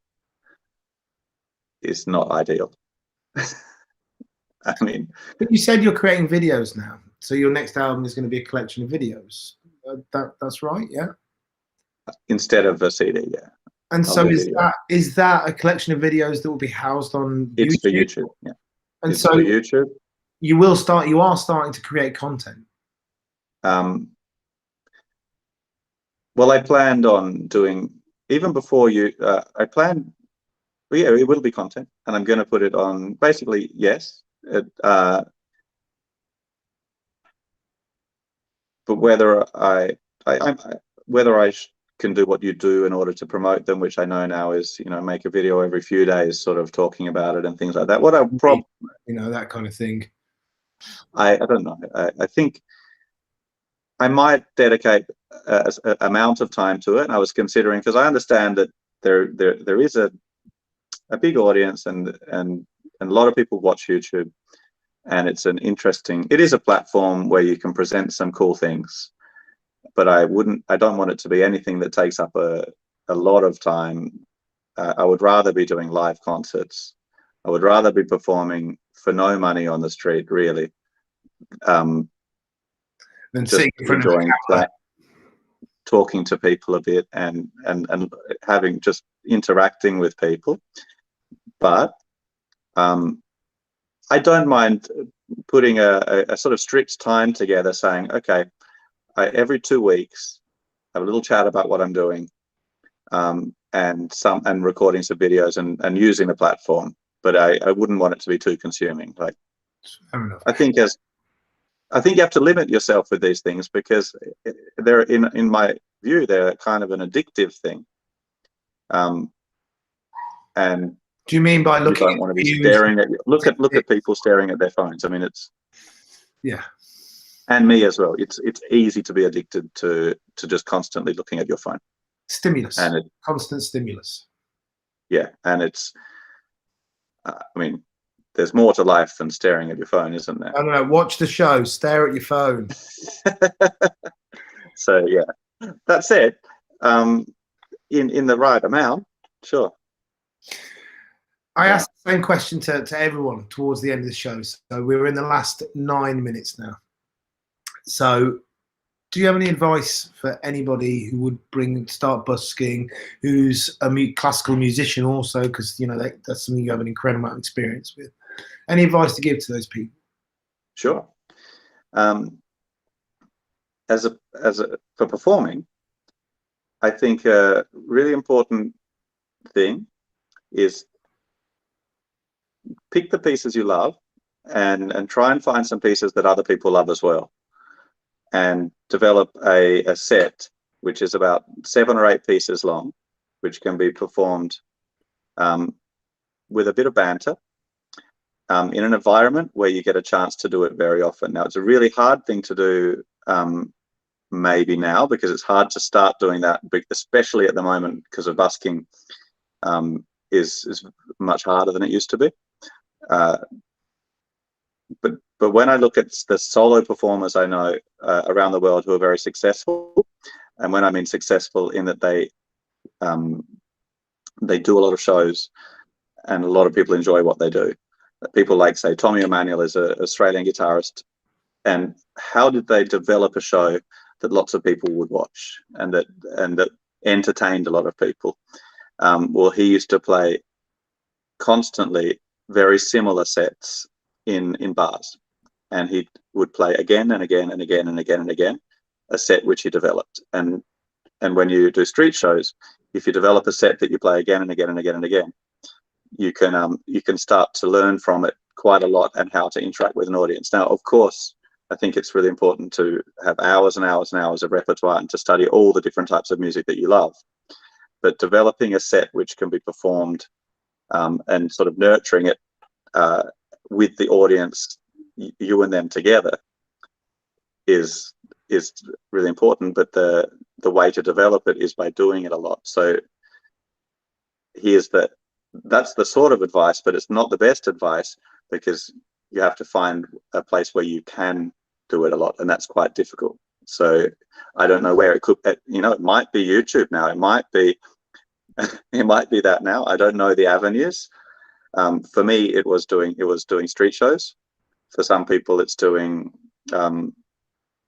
is not ideal. I mean, but you said you're creating videos now, so your next album is going to be a collection of videos. That's right, yeah. Instead of a CD, yeah. And so is that a collection of videos that will be housed on it's YouTube? For YouTube, yeah. And it's so for YouTube. You are starting to create content. Well, I planned on doing, even before it will be content, and I'm going to put it on, basically, yes. But whether I can do what you do in order to promote them, which I know now is, you know, make a video every few days sort of talking about it and things like that. What I you know, that kind of thing. I don't know. I think I might dedicate a amount of time to it. And I was considering, because I understand that there is a big audience and a lot of people watch YouTube, and it is a platform where you can present some cool things. But I don't want it to be anything that takes up a lot of time. I would rather be doing live concerts. I would rather be performing for no money on the street, really. Then just enjoying that, talking to people a bit and having just interacting with people. But I don't mind putting a sort of strict time together, saying, okay, every 2 weeks, have a little chat about what I'm doing, and recording some videos and using the platform. But I wouldn't want it to be too consuming. Like, fair enough. I think you have to limit yourself with these things, because they're, in my view, they're kind of an addictive thing. And do you mean by looking? You don't want to be staring at look at people staring at their phones. I mean, it's, yeah, and me as well. It's easy to be addicted to just constantly looking at your phone. Stimulus, and constant stimulus. Yeah, and it's. I mean, there's more to life than staring at your phone, isn't there? I don't know. Watch the show. Stare at your phone. So yeah, that said, in the right amount, sure. I asked the same question to everyone towards the end of the show. So we're in the last 9 minutes now. So do you have any advice for anybody who would start busking, who's a classical musician also, because, you know, that's something you have an incredible amount of experience with? Any advice to give to those people? Sure. For performing, I think a really important thing is pick the pieces you love and try and find some pieces that other people love as well, and develop a set which is about 7 or 8 pieces long, which can be performed with a bit of banter, in an environment where you get a chance to do it very often. Now, it's a really hard thing to do maybe now, because it's hard to start doing that, especially at the moment, because of busking is much harder than it used to be. But when I look at the solo performers I know around the world who are very successful, and when I mean successful in that they do a lot of shows and a lot of people enjoy what they do. People like, say, Tommy Emmanuel is an Australian guitarist, and how did they develop a show that lots of people would watch and that entertained a lot of people? Well, he used to play constantly very similar sets in bars, and he would play again and again and again and again and again a set which he developed. And when you do street shows, if you develop a set that you play again and again and again and again, you can start to learn from it quite a lot, and how to interact with an audience. Now, of course, I think it's really important to have hours and hours and hours of repertoire and to study all the different types of music that you love. But developing a set which can be performed and sort of nurturing it with the audience, you and them together, is really important. But the way to develop it is by doing it a lot. So that's the sort of advice, but it's not the best advice, because you have to find a place where you can do it a lot, and that's quite difficult. So I don't know where it could, you know, it might be YouTube now, it might be that now. I don't know the avenues. For me, it was doing street shows. For some people, it's doing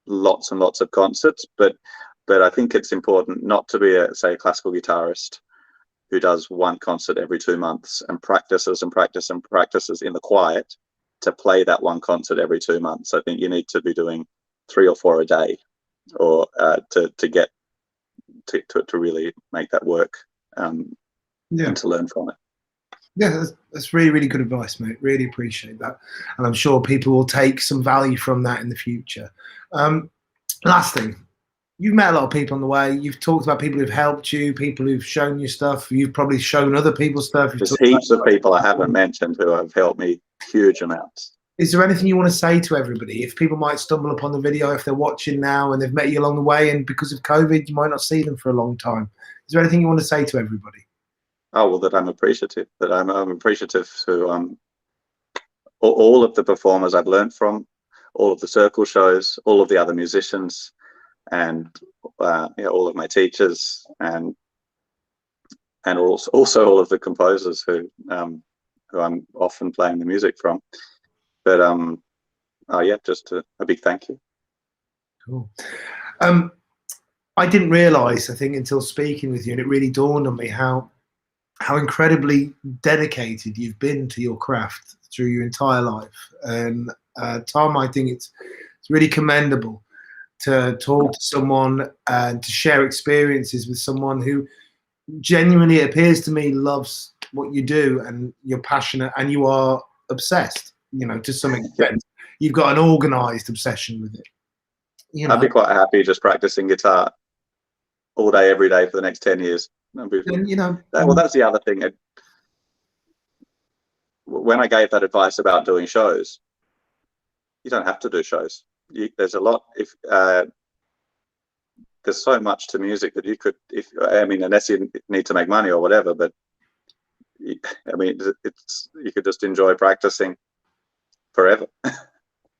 lots and lots of concerts. But I think it's important not to be a classical guitarist who does one concert every 2 months and practices and practices in the quiet to play that one concert every 2 months. I think you need to be doing 3 or 4 a day, or to get to really make that work, and to learn from it. Yeah, that's really, really good advice, mate. Really appreciate that, and I'm sure people will take some value from that in the future. Last thing, you've met a lot of people on the way. You've talked about people who've helped you, people who've shown you stuff. You've probably shown other people stuff. There's heaps of people I haven't mentioned who have helped me huge amounts. Is there anything you want to say to everybody? If people might stumble upon the video, if they're watching now and they've met you along the way, and because of COVID, you might not see them for a long time. Is there anything you want to say to everybody? Oh, well, that I'm appreciative. That I'm appreciative to all of the performers I've learned from, all of the circle shows, all of the other musicians, and all of my teachers, and also all of the composers who I'm often playing the music from. But just a big thank you. Cool. I didn't realise, I think, until speaking with you, and it really dawned on me how incredibly dedicated you've been to your craft through your entire life. And Tom, I think it's really commendable to talk to someone and to share experiences with someone who genuinely, it appears to me, loves what you do, and you're passionate and you are obsessed. To some extent, you've got an organised obsession with it. I'd be quite happy just practicing guitar all day, every day for the next 10 years. And, well, that's the other thing. When I gave that advice about doing shows, you don't have to do shows. There's a lot. There's so much to music that you could, unless you need to make money or whatever, but you could just enjoy practicing forever.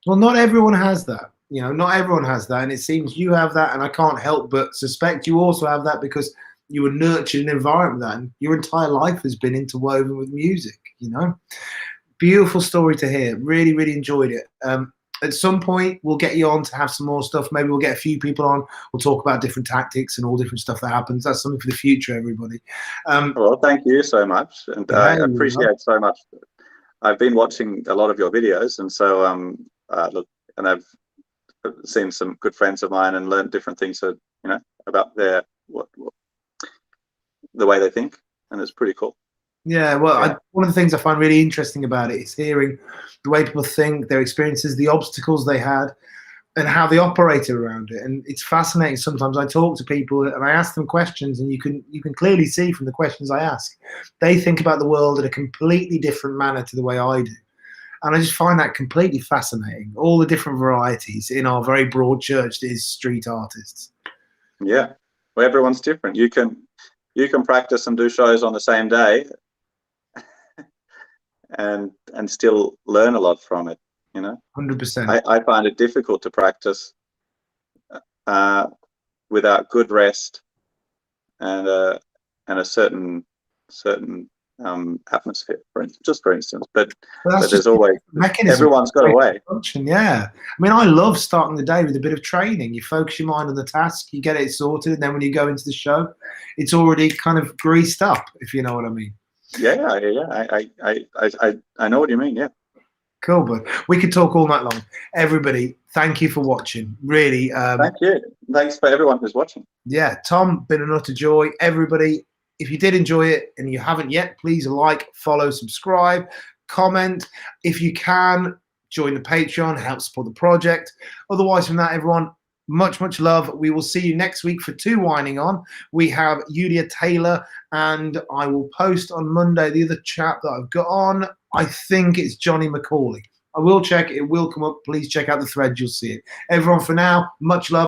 Well, not everyone has that. Not everyone has that, and it seems you have that, and I can't help but suspect you also have that because you were nurtured in an environment that, and your entire life has been interwoven with music. Beautiful story to hear. Really, really enjoyed it. At some point, we'll get you on to have some more stuff. Maybe we'll get a few people on. We'll talk about different tactics and all different stuff that happens. That's something for the future, everybody. Well, thank you so much, and I appreciate so much. I've been watching a lot of your videos, and so and I've seen some good friends of mine and learned different things, about their the way they think, and it's pretty cool. Yeah, well, one of the things I find really interesting about it is hearing the way people think, their experiences, the obstacles they had, and how they operated around it. And it's fascinating. Sometimes I talk to people and I ask them questions, and you can clearly see from the questions I ask, they think about the world in a completely different manner to the way I do. And I just find that completely fascinating. All the different varieties in our very broad church that is street artists. Yeah, well, everyone's different. You can practice and do shows on the same day, and still learn a lot from it. 100%. I find it difficult to practice without good rest and a certain atmosphere, for instance. But there's always everyone's got a way. Function, yeah. I love starting the day with a bit of training. You focus your mind on the task, you get it sorted, and then when you go into the show, it's already kind of greased up, if you know what I mean. Yeah. I know what you mean. Yeah. Cool, but we could talk all night long. Everybody, thank you for watching. Really. Thank you. Thanks for everyone who's watching. Yeah, Tom, been an utter joy. Everybody, if you did enjoy it and you haven't yet, please like, follow, subscribe, comment. If you can, join the Patreon, help support the project. Otherwise, from that, everyone, much love. We will see you next week for 2 Whining On. We have Yulia Taylor, and I will post on Monday the other chap that I've got on. I think it's Johnny McCauley. I will check. It will come up. Please check out the thread. You'll see it. Everyone, for now, much love.